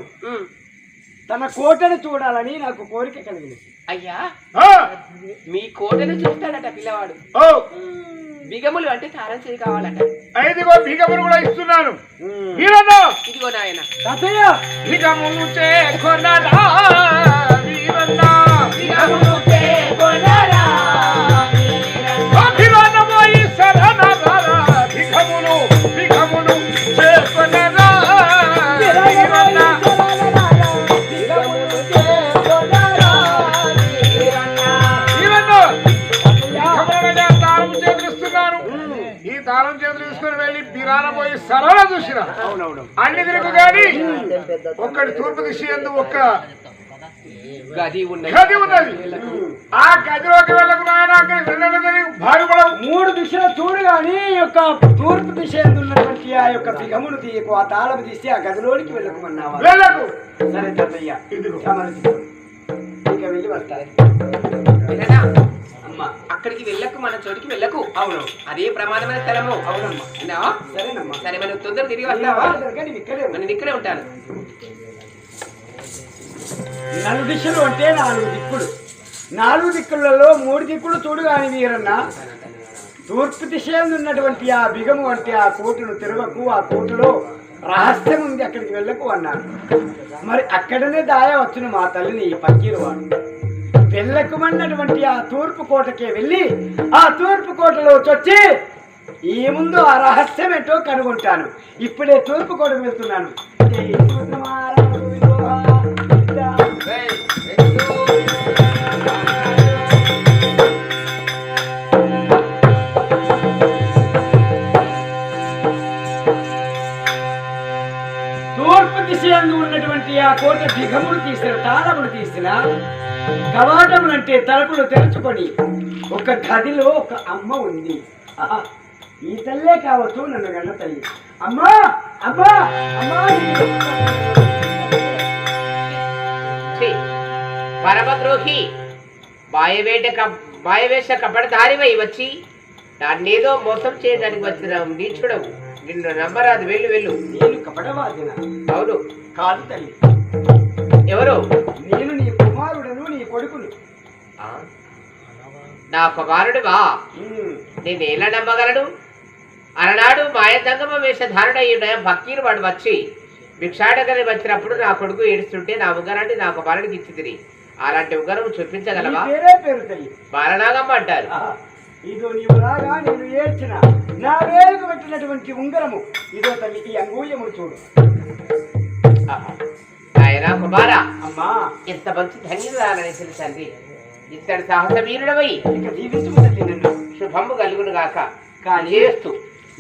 తన కోటను చూడాలని నాకు కోరిక కలిగింది. అయ్యా మీ కోటను చూస్తాడట పిల్లవాడు. బిగములు అంటే తారం చేయి కావాలట. ఐదుగో బిగములు కూడా ఇస్తున్నాను. ఇదిగో నాయన బిగములు చేకొనరా వీరన్న, బిగములు చేకొనరా అభిరానమోయి శరణరా, బిగములు బిగములు చేకొనరా వీరన్న, బిగములు చేకొనరా వీరన్న. బిగములనే తాళం చేతులిస్తున్నాను. ఈ తాళం చేతులు తీసుకుని వెళ్ళి బిరానమోయి సరళ చూసిన అన్ని తిరుగు గాని ఒక్కటి తూర్పు దిశ ఎందు ఒక్క గది ఉన్నది. ఆ గదిలోకి వెళ్ళకు నాయన, అక్కడికి వెళ్ళడానికి బాగుపడవు. 3 దిశల చూడు గాని యొక్క తూర్పు దిశ ఉన్నటువంటి ఆ యొక్క బిగమును తీయకు, ఆ తాళం తీసి ఆ గదిలోనికి వెళ్ళకుమన్నావా? వెళ్ళకు. సరే తాతయ్య, ఇక వెళ్ళి వస్తాయి. అమ్మా అక్కడికి వెళ్ళకు, మన చోటికి వెళ్ళకు. అవును, అదే ప్రమాదమైన స్థలము. అవునమ్మా. సరేనమ్మా. సరే మనం తొందర తిరిగి వస్తావా? ఇక్కడే ఇక్కడే ఉంటాను. 4 దిశలు అంటే 4 దిక్కులు. 4 దిక్కులలో 3 దిక్కులు చూడు కాని వీరన్న, తూర్పు దిశ ఉన్నటువంటి ఆ బిగము అంటే ఆ కోటును తిరగకు, ఆ కోటులో రహస్యం ఉంది, అక్కడికి వెళ్ళకు అన్నాడు. మరి అక్కడనే దాయవచ్చును మా తల్లిని ఈ పక్కీరు వాడు. వెళ్ళకుమన్నటువంటి ఆ తూర్పు కోటకే వెళ్ళి ఆ తూర్పు కోటలో వచ్చి ఈ ముందు ఆ రహస్యం ఏంటో కనుగొంటాను. ఇప్పుడే తూర్పు కోటకు వెళ్తున్నాను. తూర్పు దిశ ఉన్నటువంటి ఆ కోట బిగములు తీసిన, తాళములు తీసిన, కవాటములంటే తలుపులు తెరుచుకొని ఒక గదిలో ఒక అమ్మ ఉంది. ఈ తల్లే కావచ్చు నన్ను గన్న తల్లి. అమ్మా అమ్మా అమ్మా, పరమద్రోహి మాయవేష కపటధారివై వచ్చి దాన్నేదో మోసం చేయడానికి వచ్చిన నీచుడవు. నిన్ను నమ్మరాదు, వెళ్ళు వెళ్ళు. నేను కపటవాదిన? అవును. కాదు తల్లి. ఎవరు? నేను నీ కుమారుడను, నీ కొడుకును. నా కుమారుడువా? నేను ఎలా నమ్మగలను? అలనాడు మాయదంగమ వేషధారుడయ్యున్న భక్కీరు వాడు వచ్చి భిక్షాటకని వచ్చినప్పుడు నా కొడుకు ఏడుస్తుంటే నా ఉంగరాన్ని నా కుమారుడికి ఇచ్చి తిరిగి అలాంటి ఉంగరం చూపించగలవా? బాలనాగమ్మ అంటారు. ఇదో నీవు రాగా నేను ఏడ్చిన నా వేలుకు పెట్టినటువంటి ఉంగరము ఇదో తల్లి, ఈ అంగూయమును చూడు. ఆయన కుమారా, అమ్మా ఎంత మంచి ధన్యురాలని తెలుసండి. ఇతడు సాహస వీరుడవై ఇక జీవించు తల్లి, నన్ను శుభము కలుగును గాక. కానీ చేస్తూ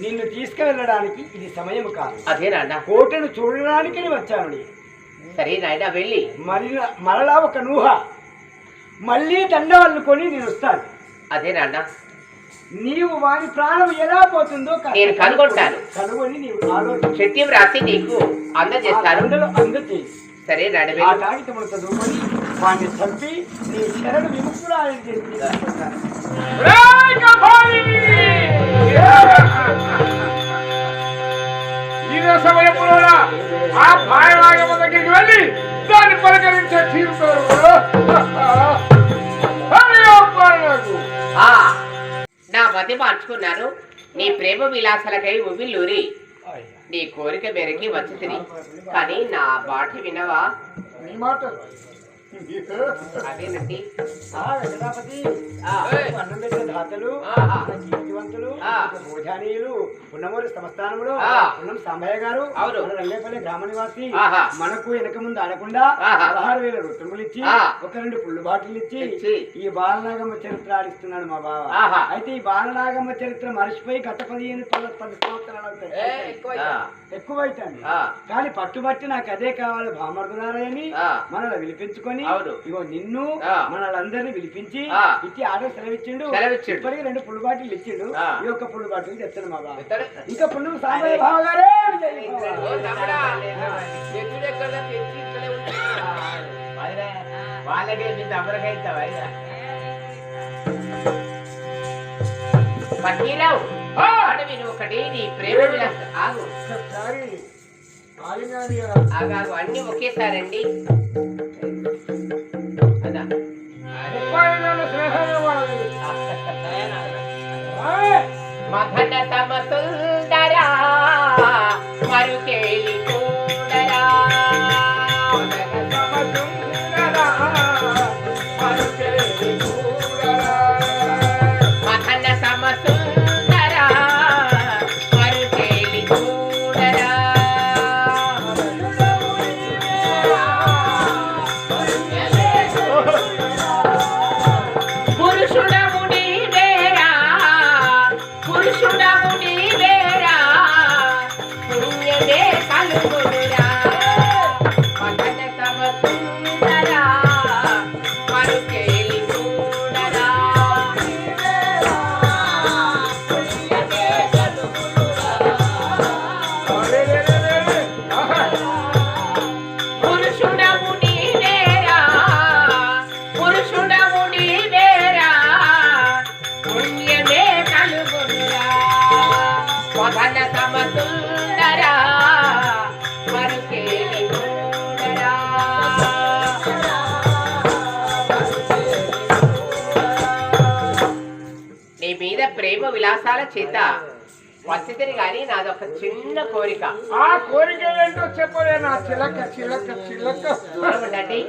నిన్ను తీసుకువెళ్ళడానికి ఇది సమయం కాదు. అదేనా? కోటను చూడడానికి వచ్చాను. సరే నాయన వెళ్ళి మరలా ఒక నూహ మళ్ళీ దండ వల్లుకొని నేను వస్తాను. అదే నాన్న నీవు వారి ప్రాణం ఎలా పోతుందో నేను కనుగొంటాను. కనుగొని నీవు ఆలోచించు. శక్తి రాసి నీకు అందజేస్తాను. అందచేయి. సరే నాన్న ఆ కాగితములతో చదువుకొని వాడిని చంపి నీ శరణు విముక్తురాలని చేసి ఇదే సమయంలో ఆ భాయరాగమ దగ్గరికి వెళ్ళి దాన్ని పలకరించే తీరుతారు. నా మతి మార్చుకున్నాను. నీ ప్రేమ విలాసాలకై ఉవ్విల్లూరి నీ కోరిక మేరకి వచ్చి తిని, కానీ నా బాట వినవా? నీ మాట అదేనండి. వెంకటాపతి అన్నం పెట్టే దాతలు కీర్తివంతులు భోజానీయులు పున్నమూరి సంస్థానములు పున్నం సాంబయ్య గారు రంగేపల్లి గ్రామ నివాసి మనకు వెనక ముందు ఆడకుండా 16,000 రొట్టెములు ఇచ్చి ఒక 2 పుల్లు బాటిల్ ఇచ్చి ఈ బాలనాగమ్మ చరిత్ర ఆడిస్తున్నాడు మా బావ. అయితే ఈ బాలనాగమ్మ చరిత్ర మర్చిపోయి గత 10 సంవత్సరాలు ఎక్కువైతుంది. కానీ పట్టుబట్టి నాకు అదే కావాలి భామర్దులారని మనల్ని పిలిపించుకొని ఇగో నిన్ను మనల్ని పిలిపించి ఇచ్చి ఆర్డర్ సెలవిచ్చిండు. ఇప్పటికి 2 పుల్లు బాటిల్ ఇచ్చిండు. ఈ యొక్క పుల్లు బాటిల్ తెస్తాను మా బావ. ఇంకా పుల్లు సాంబయ్య బావ గారే ఒకటి నీ ప్రేమ ఆగు ఆగాగు అన్ని ఒకేసారండి. అదా మదన తమ సుందరా మరుకేలి చూడరా మదన తమ సుందరా మరుకేలి చూడరా పురుషుడము నీవేరా పురుషుడము నీవేరా పుణ్యమే కలుగునురా మదన తమ సుందరా మరుకేలి చూడరా పుణ్యమే కలుగునురా పురుషుడము నీవేరా పురుషుడము నీవేరా పుణ్యమే కలుగునురా మదన తమ సుందరా మరుకేలి చూడరా నీ మీద ప్రేమ విలాసాల చేత వచ్చింది కానీ నాదొక చిన్న కోరిక. ఆ కోరిక ఏంటో చెప్పలేనా? చిలక చిలక చిలక దూరం ఉండండి.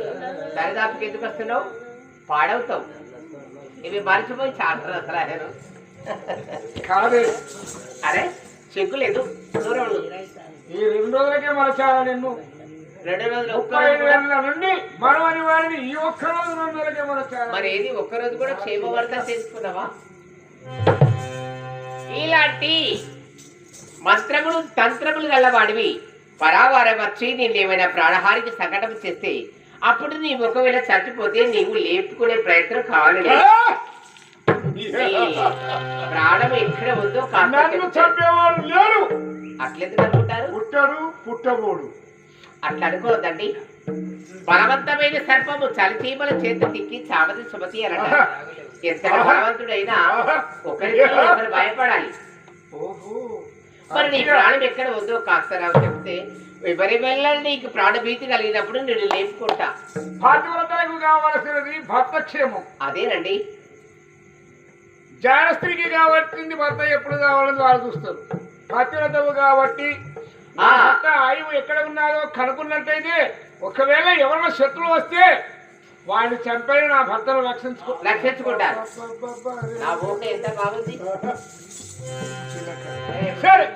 దరిదాపుకి ఎందుకు వస్తున్నావు? పాడవుతావు. ఇవి మర్చిపోయి చాటర్ అసలు కాదే. అరే చెక్కులేదు. దూరం ఉండు. ఈ 2 రోజులకే మరచాలా నిన్ను? 2 రోజులు 35 ఏళ్ళ నుండి మనవని వారిని ఈ ఒక్క రోజు 2 రోజులకే మరచాలా? మరి ఏది ఒక్కరోజు కూడా క్షేమవార్త చేసుకున్నావా? ఇలాంటి మంత్రములు తంత్రములు గలవాడివి పరావారం వచ్చి నిన్నేమైనా ప్రాణహానికి సంకటం చేస్తే అప్పుడు నీ ఒకవేళ చచ్చిపోతే నీవు లేపుకునే ప్రయత్నం కావాలి. ప్రాణం ఎక్కడ ఉందో నన్ను చంపేవాడు లేరు. అట్లెందుకు అనుకుంటారు? పుట్టరు పుట్టబోడు. అట్లా అనుకోవద్దండి. బలవంతమైన సర్పము చలిచీమల చేత తిక్కి చావది సుమతి అనట. ఎంత బలవంతుడైనా ఒకరికి ఒకరు భయపడాలి. మరి నీ ప్రాణం ఎక్కడ ఉందో కాస్తరావు చెప్తే ఎవరి వల్ల నీకు ప్రాణభీతి కలిగినప్పుడు నేను లేపుకుంటా. భాగ్యవతలకు కావలసినది భర్త క్షేమం. అదేనండి. జాన స్త్రీకి కాబట్టి భర్త ఎప్పుడు కావాలని వాళ్ళు చూస్తారు. భాగ్యవతవు కాబట్టి భర్త ఆయువు ఎక్కడ ఉన్నారో కనుక్కున్నట్టయితే ఒకవేళ ఎవరైనా శత్రువు వస్తే వాడిని చంపైన నా భర్తను రక్షించుకుంటారు. నా ఊహ ఎంత బాగుంది. సరే,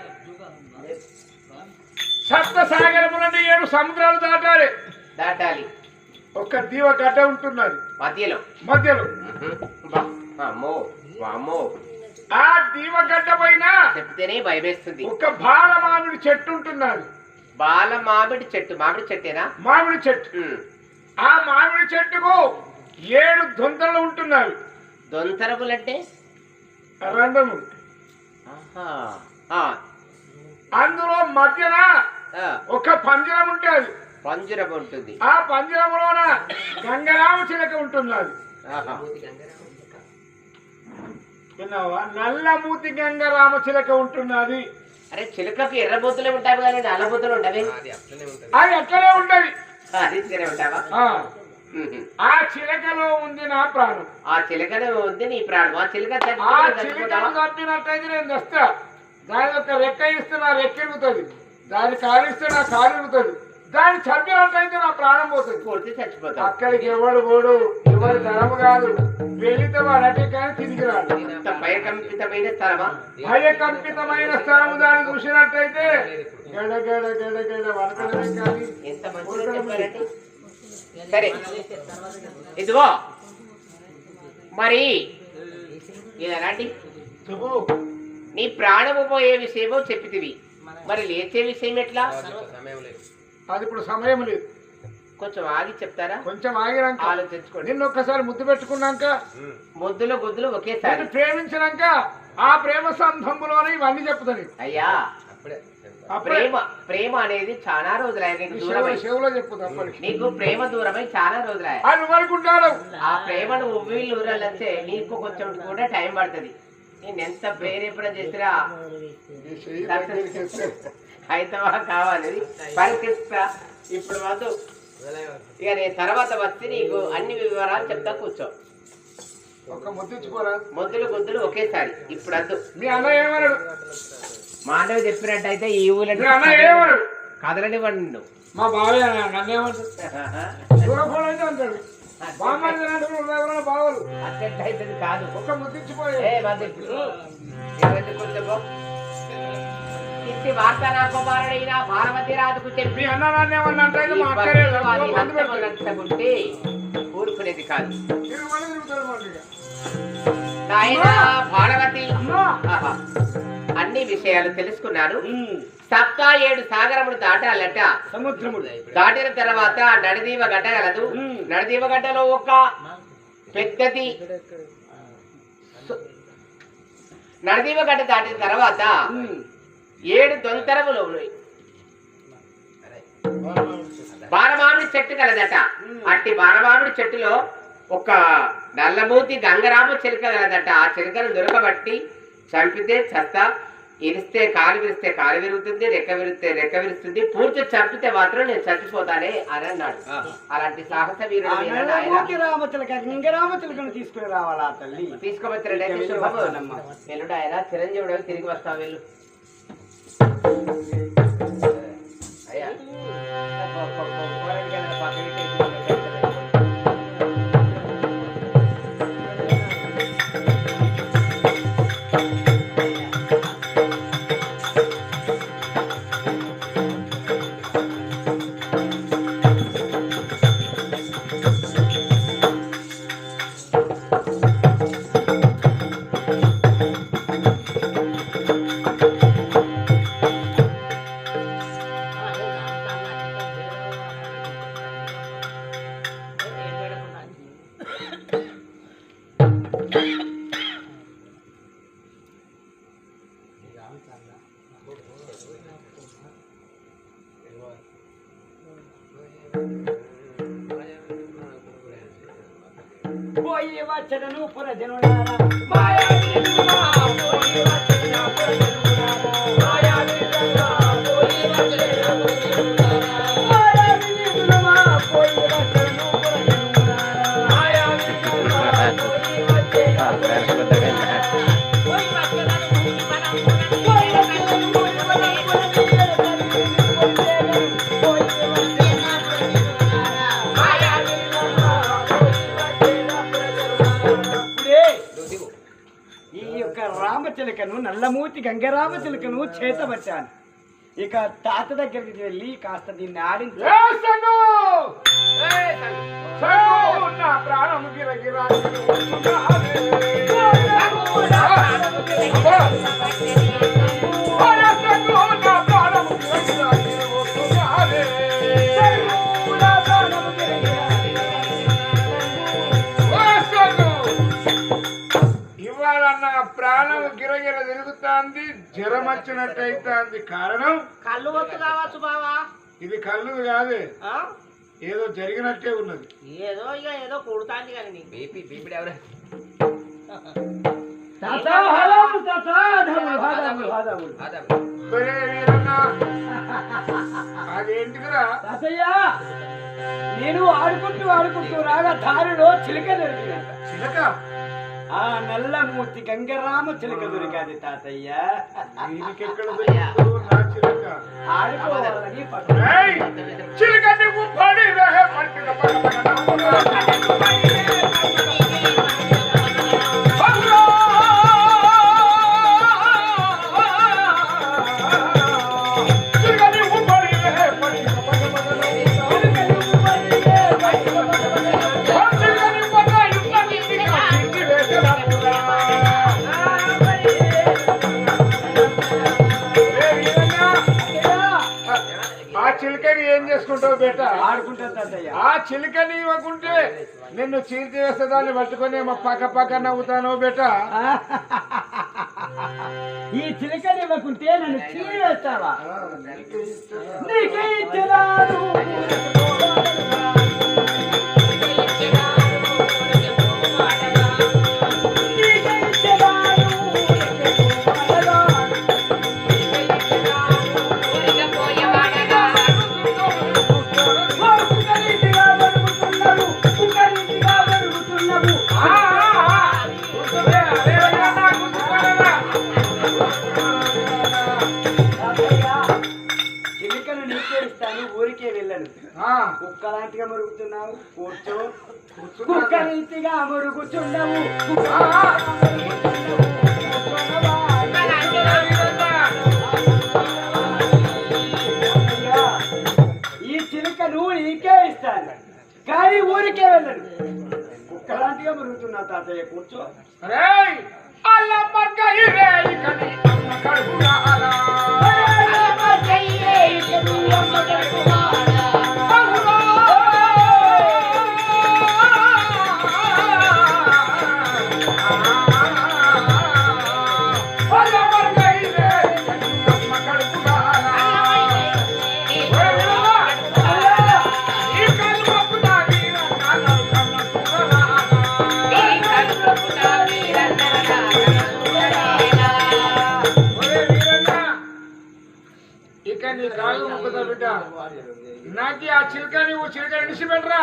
సప్త సాగరములని 7 సముద్రాలు దాటాలి. ఒక్క దీవ గడ్డ ఉంటున్నది మధ్యలో. ఆ దీవ గడ్డ పైన చెప్తేనే భయమేస్తుంది. ఒక బాలమానుడి చెట్టు ఉంటున్నది. బాల మామిడి చెట్టు, మామిడి చెట్టేనా? మామిడి చెట్టు. ఉమ్. ఆ మామిడి చెట్టుకు 7 దొంతలు ఉంటున్నాయి. దొంతరములంటే రంధ్రము. ఆహా. ఆ, అందులో మధ్యన ఆ, ఒక పంజరం ఉంటుంది. పంజరం ఉంటుంది. ఆ పంజరములోన గంగరామ చిలక ఉంటున్నది. ఆహా. విన్నావా? నల్ల మూతి గంగరామ చిలక ఉంటున్నది. అరే చిలుకకు ఎర్ర బొత్తులే ఉంటాయి కానీ నల్ల బొత్తులు ఉండవి. అది అట్లనే ఉంటది. అది ఇక్కడే ఉంటావా? ఆ, ఉహు. ఆ చిలకలో ఉంది నా ప్రాణం. ఆ చిలకనే ఉంది నీ ప్రాణం. ఆ చిలక ఆ చచ్చిపోతే చిలకను తప్పినట్టయితే నేను తెస్తా. దాని యొక్క రెక్క ఇస్తే నా రెక్క ఎరుగుతుంది, దాని కాలు ఇస్తే నా కాలు ఎరుగుతుంది. దాన్ని చంపినట్టయితే నా ప్రాణం పోతుంది. పూర్తి చచ్చిపోతావు. అక్కడికి ఎవడు పోడు, ఎవరి ధరము కాదు. వెళితే వాడు అటే కానీ తిరిగి రాడు. ఇంత భయకంపితమైన స్థలమా? భయకంపితమైన స్థలము దాన్ని చూసినట్టయితే గడ గడ గడ గడ వనకడమే కానీ ఎంత మంచిగా చెప్పారండి. సరే ఇదిగో మరి ఇది ఎలాంటి చెప్పు. నీ ప్రాణము పోయే విషయమో చెప్పితివి, మరి లేచే విషయం ఎట్లా? అది ఇప్పుడు సమయం లేదు, కొంచెం ఆగి చెప్తారా? కొంచెం ఆగినాక ఆలోచించుకోండి. నిన్ను ఒక్కసారి ముద్దు పెట్టుకున్నాక, ముద్దులు గుద్దులు ఒకేసారి. నిన్ను ప్రేమించినాక ఆ ప్రేమ సంబంధంలోనే ఇవన్నీ చెప్తాను. అయ్యా ప్రేమ ప్రేమ అనేది చాలా రోజులై నీకు దూరమై. చెవులో చెప్పు తప్పని. నీకు ప్రేమ దూరమై చాలా రోజులై. అది నువ్వు అనుకుంటావు. ఆ ప్రేమను ఉవ్విళ్ళు ఊరాలంటే నీకు కొంచెం కూడా టైం పడుతుంది. నేను ఎంత ప్రేరేపణ చేసినా అయితే కావాలి పరికిస్తా. ఇప్పుడు వద్దు, ఇక నేను తర్వాత వచ్చి నీకు అన్ని వివరాలు చెప్తా. కూర్చో. ఒక ముద్దిచ్చిపోరా. మొద్దులు గుద్దులు ఒకేసారి. ఇప్పుడు వద్దు. మీ అన్న ఏమన్నాడు? మాండవి చెప్పినట్టయితే ఈ ఊళ్ళో మీ అన్న ఏమన్నాడు? కదలని పండు. మా బావే నన్నేమంటాడు? దూరపోవడం అయితే అంటాడు. బామ్మని ఎవరైనా బావలు అట్లయితే కాదు. ఒక ముద్దిచ్చిపోయి ఇంటి వార్త నా కుమారుడైన భారవతి రాజుకు మీ చెప్పి అన్న నన్నేమన్నా అంటే మా అక్కడే మందు పెడతాడు. ఉంటే ఊరుకునేది కాదు. నేను మళ్ళీ తిరుగుతాడు మాట ఇక. నాయనా భారవతి, అమ్మా. ఆహా, అన్ని విషయాలు తెలుసుకున్నాను. సప్తా 7 సాగరములు దాటాలట. సముద్రముడు దాటిన తర్వాత నడిదీవ గడ్డ గలదు. నడిదీవ గడ్డలో ఒక పెద్దది నడిదీవ గడ్డ దాటిన తర్వాత 7 దొంతరములు ఉన్నాయి. బాలమామిడి చెట్టు కలదట. అట్టి బాలమామిడి చెట్టులో ఒక నల్లమూతి గంగరామ చిలుక కలదట. ఆ చిలుకను దొరకబట్టి చంపితే చస్తా, ఇరిస్తే కాలు విరిస్తే కాలు విరుగుతుంది, రెక్క విరిస్తే రెక్క విరుస్తుంది, పూర్తి చంపితే మాత్రం నేను చచ్చిపోతానే అని అన్నాడు. అలాంటి సాహస వీరుడు రామచిలక గంగరామచిలకను తీసుకుని రావాలా తల్లి? తీసుకోవచ్చునండి. శుభము. వెల్లుడు ఆయన చిరంజీవుడు తిరిగి వస్తావు. వెళ్ళు. అయ్యా పోయి వచ్చడను పురజనులారా రామచిలకను నల్లమూతి గంగరామచిలకను చేతబట్టాను. ఇక తాత దగ్గరికి వెళ్ళి కాస్త దీన్ని ఆడించి నా ప్రాణము గిరగిరా నా ప్రాణము గిరగిరా ప్రాణం గిరగిర తిరుగుతాంది, జ్వరం వచ్చినట్టు అవుతాంది. కారణం కళ్ళు వత్తు కావచ్చు బావా. ఇది కళ్ళు కాదు, ఆ? ఏదో జరిగినట్టే ఉన్నది. ఏదో ఇక ఏదో కుడుతాంది కానీ నీకు. బీపీ ఎవరు తాత హలాము తాత హాదాములు హాదాములు ఒరే వీరన్న, అదేంటిదిరా? తాతయ్య నేను ఆడుకుంటూ రాగా దారిలో చిలుక దొరికినట్ట. చిలక? ఆ నల్లమూర్తి గంగరామ చిలుక దొరికాది తాతయ్య. దీనికెక్కడ దొరుకుతుందో నా చిలక. ఆడుకోవాలని ఏయ్, చిలక నువ్వు పడిరే, పట్టుక పడపడ నవ్వురా. అల్లా! చిలక నువ్వు పడిరే, పట్టుక పడపడ నవ్వురా. చిలక నువ్వు పడ్డ యుద్ధ నీతిగా చింది వేసరామురా. ఆ చిలుకని ఏం చేసుకుంటావు బేట? ఆడుకుంటాను తాతయ్య. ఆ చిలుకని ఇవ్వకుంటే నిన్ను చీల్చి వేస్తే దాన్ని పట్టుకొని మా పక్క నవ్వుతాను బేట. ఈ చిలుకని ఇవ్వకుంటే నన్ను చీరి వేస్తావా? నీకే ఇచ్చినాను. చిలుకను నీకే ఇస్తాను, ఊరికే వెళ్ళను. కుక్కలాంటిగా మరుగుతున్నావు, కూర్చో. కుక్క రీతిగా మరుగుతున్నావు. ఈ చిలుకను నీకే ఇస్తాను, కానీ ఊరికే వెళ్ళను. కుక్కలాంటిగా మరుగుతున్నావు తాతయ్య, కూర్చో. నాకి ఆ చిలుకని విడిచిపెట్టరా.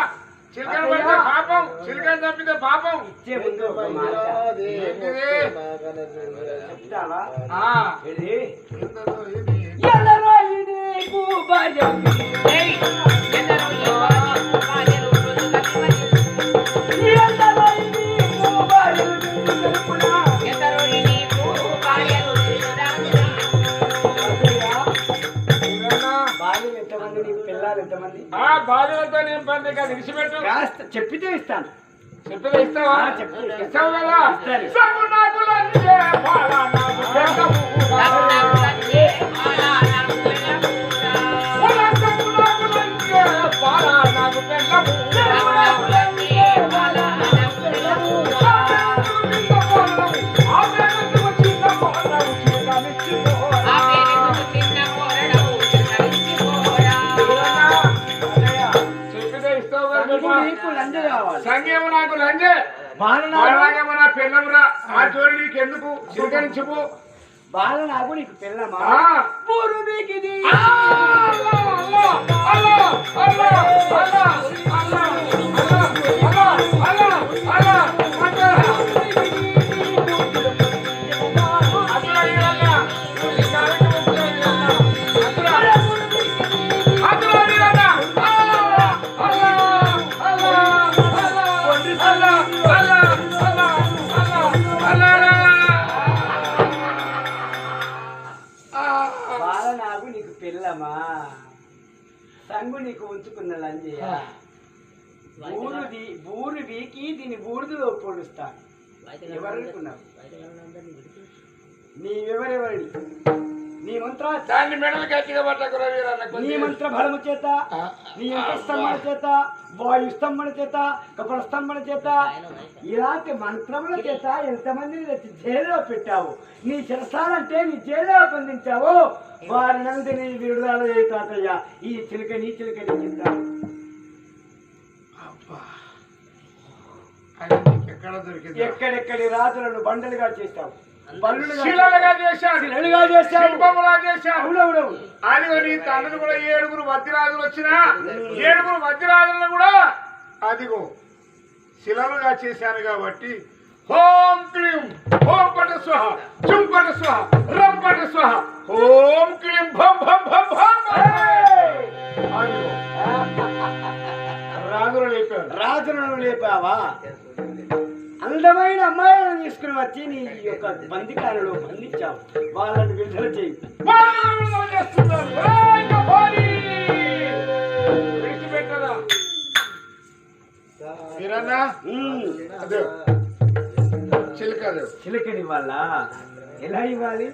చిలుకని పడితే పాపం, చిలుకని తప్పితే పాపం. ఇచ్చే ముందు ఒక మాట. ఏంటిది? చెప్తావా? ఆ, ఇది ఏంటదో ఇది? ఎల్లరో నీకు భయం. ఎల్లరో నీకు భయం తెలుపునా? బాల్యం ఎంతమంది, నీకు పిల్లలు ఎంతమంది? ఆ బాధలతో నేను పని కాదు, విడిచిపెట్టు. కాస్త చెప్పితే ఇస్తాను. చెప్పేది ఇస్తావా? ఆ, చెప్తే ఇస్తాను. ఇస్తావు కదా? ఇస్తాను. సమ్ము నాకు లంచే, పాల నాకు బెల్లము. ఉల సమ్ము నాకు లంచే, పాల నాకు బెల్లము. ఆ పేరుకు చిన్న పోరడు, చిన్ననిచ్చి పోరా. చెప్పితే ఇస్తావు కదా నీకు బిడ్డ? నీకు లంజ కావాలి. సంగేమో నాకు లంజే, బాలనాగేమో నా పెళ్ళమురా. ఆ జోడి నీకు ఎందుకు? చిలకరించుకు. బాల నాకు నీకు పిల్లమా? ఆ. పూరు మీకిది. బాల నాకు నీకు పిల్లమా? సంగు నీకు ఉంచుకున్న లంజయ్య. బూరు వీకి దీన్ని బూరుదులో పొడుస్తాను. ఎవరనుకున్నావు? నీవెవరెవరిని? నీ మంత్ర దాన్ని మెడలు గట్టిగా పట్టకురా వీరన్న. నీ మంత్ర బలము చేత నీ యంత్ర స్తంభన చేత వాయు స్తంభన చేత కపల స్తంభన చేత ఇలాంటి మంత్రముల చేత ఎంతమందిని తెచ్చి జైల్లో పెట్టావు. నీ శిరసాలంటే నీ జైల్లో బంధించావు. వారినందరినీ విడుదల చేయి తాతయ్య. ఈ చిలుక నీ కింద ఎక్కడ దొరికింది? ఎక్కడెక్కడి రాజులను బండలుగా చేస్తావు, శిలలుగా చేశాడు, శిలలుగా చేస్తావు, శిల్పములా చేశాడు. అవునవునవు. అదిగో నీ తండ్రిని కూడా 7 వద్దిరాజులు వచ్చినా 7 వద్దిరాజులను కూడా అదిగో శిలలుగా చేశాను కాబట్టి ఓం క్లీం ఓం పట స్వహ చుం పట స్వహ రం పట స్వహ ఓం క్లీం భం భం భం భం. అదిగో రాజులు లేపాడు. రాజులను లేపావా? అందమైన అమ్మాయిలను తీసుకుని వచ్చి నీ యొక్క బందికాలలో బంధించావు. వాళ్ళని విడుదల చేయి. వాళ్ళు చేస్తున్నారు. ఏయ్ కపాలి! విడిచిపెట్టరా మీరన్నా? అదే చిలకదు చిలకని వాళ్ళ ఎలా ఇవ్వాలి?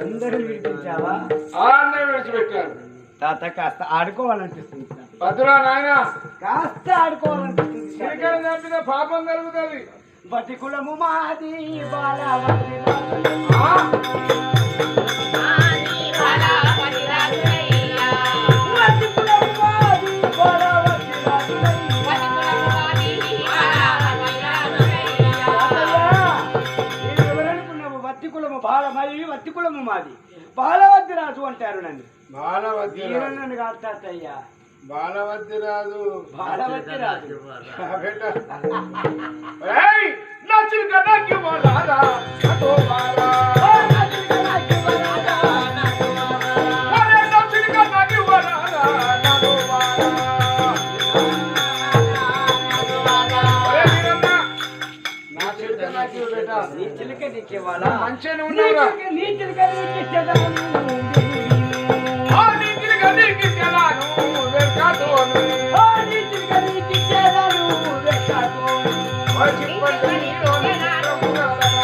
అందరూ విడిపించావా? ఆన్నే విడిచిపెట్టారు. తాత కాస్త ఆడుకోవాలనిపిస్తుంది. భద్రా నాయన కాస్త ఆడుకోవాలనిపిస్తుంది. చిలకని చంపిన పాపం కలుగుతుంది. బతి కులము మాది బాలవతి వత్తి కులము బాలమది వత్తి కులము మాది బాలవద్ది రాజు అంటారు నన్ను. బాలవద్ది నన్ను కాదు తాతయ్య. బాలవద్ది రాజు బాలవద్ది రాజు. నా చిలక నాకు బాలారా అదో బాలా నా చిలక నాకు బాలారా నాదో బాలా. నా చిలక నాకు బేటా నీ చిలక నీకేవాలా? మంచిగానే ఉన్నావురా. నీ చిలక నీకిచ్చేదాను. నీ చిలక నీకిచ్చేదాను వెర్కాటోను. నీ చిలక నీకిచ్చేదాను వెర్కాటోను.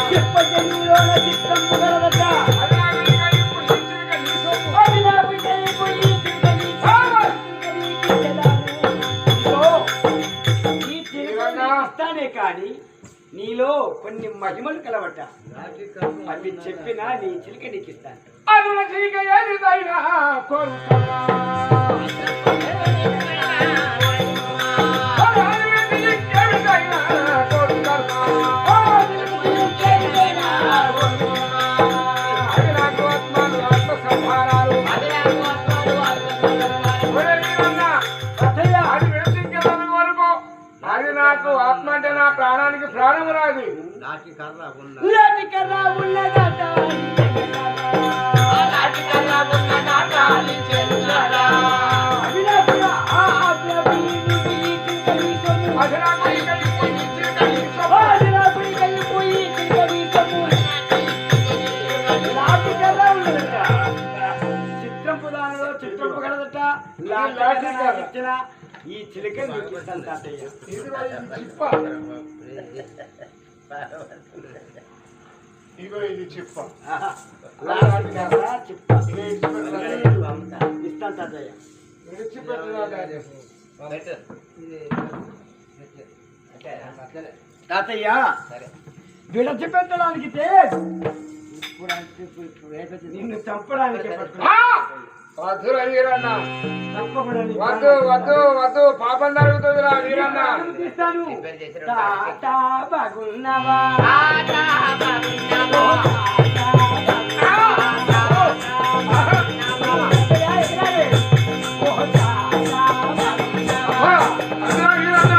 చిప్పటి నీలోన చిత్తం పుగలదట. అది నా బిడ్డ ఇప్పుడు ఈ చిలక నీకిచ్చేదాను. ఈ చిలక నీకిస్తానే కానీ నీలో కొన్ని మహిమలు కలవట. అవి చెప్పినా నీ చిలక నీకిస్తాను. అరుణ చిలక ఏదిదైనా కోరుతావా? అది నాకు ఆత్మ అంటే నా ప్రాణానికి ప్రాణము రాదు. నాటి కర్ర ఉన్నదట. చిత్రంపు దానిలో చిత్రంపు కలదట. ఇచ్చిన ఈ చిలక నీకు ఇస్తాను తాతయ్య. చిప్ప ఇగో ఇది చిప్ప ఇస్తాను తాతయ్య. తాతయ్య విడిచిపెట్టడానికి నిన్ను చంపడానికి వద్దురా వీరన్న, చంపకూడదు. వద్దు వద్దు వద్దు, పాపం జరుగుతుందిరా వీరన్న. తీస్తాను. తాత బాగున్నావా? అన్నా వీరన్న,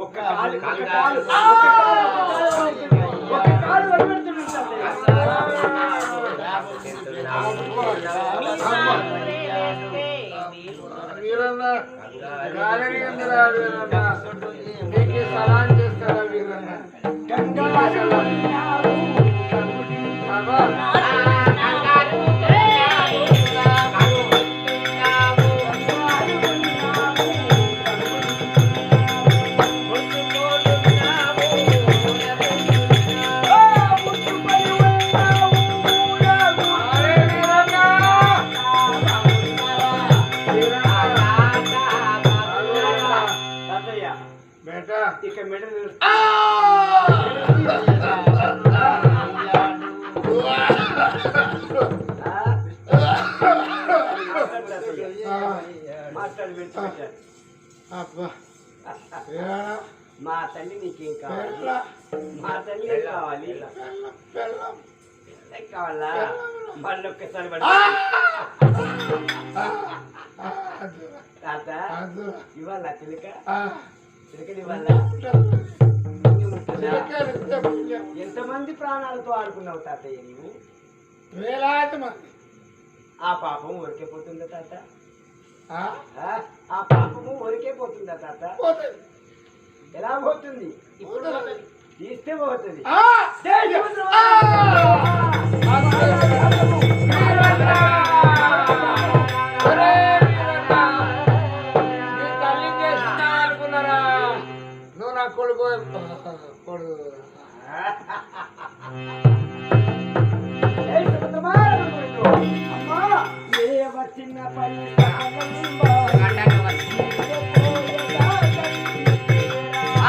ఒక కాలు వీరన్న గాలిని ఎందురా వీరన్న నీకు సలాం చేస్తారా వీరన్న అబ్బా. తాతయ్య బేటా ఇక మెడలు మాట్లాడి పెట్టారు. అబ్బా వీరన్న మా తల్లి నీకేం కావాలి? పెళ్ళ మా తల్లి ఏం కావాలి? పెళ్ళం ఏం కావాలా? మళ్ళీ ఒక్కసారి తాత ఇవాళ చిలక చిలకని ఇవాళ ఎంతమంది ప్రాణాలతో ఆడుకున్నావు తాతయ్య నీవు? వేలాది మంది ఆ పాపం ఊరికే పోతుందా తాత? ఆ? ఆ పాపము ఊరికే పోతుందా తాత? పోతుంది. ఎలా పోతుంది? ఇప్పుడు పోతుంది. తీస్తే పోతుంది. ఆ! జై శివద్రోహ! ఒరే వీరన్న, నీ తల్లి చేస్తున్నా అనుకున్నారా? నువ్వు నా కొడుకు కొడుకు జై శివద్రోహ! అమ్మా, ఏ వచ్చిన పని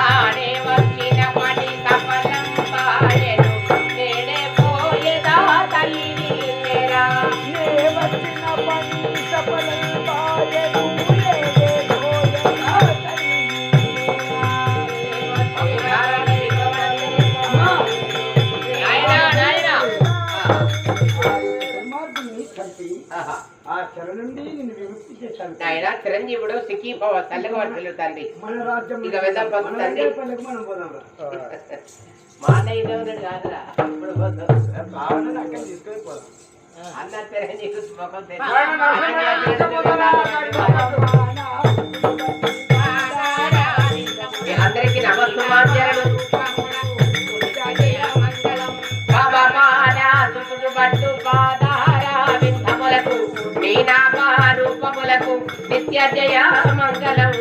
ఆడే వచ్చిన పని సఫలం పాడెను నేడే పోయేదా తల్లి నీవేరా నే వచ్చిన పని సఫలం పాయెను, లేదే పోయెదా తల్లి నీవేరా. దుర్మార్గుని చంపి ఆ చెర నుండి నిన్ను విముక్తి చేశాను. ఆయన చిరంజీవుడు సిక్కి పోవ చల్లగా వర్తలు తండ్రి మన రాజ్యం ఇక వెళ్దాం పద మన తండ్రి. పల్లెకు మనం పోదాం రా. మా అన్నయ్య కాదురా ఇప్పుడు పోతాం. భావనను అక్కడ తీసుకొని పోదాం. అన్న చిరంజీవి ముఖం అందరికి నమస్కారాలు పట్టు పాదార వింధములకు నీ నామ రూపములకు నిత్య జయ మంగళం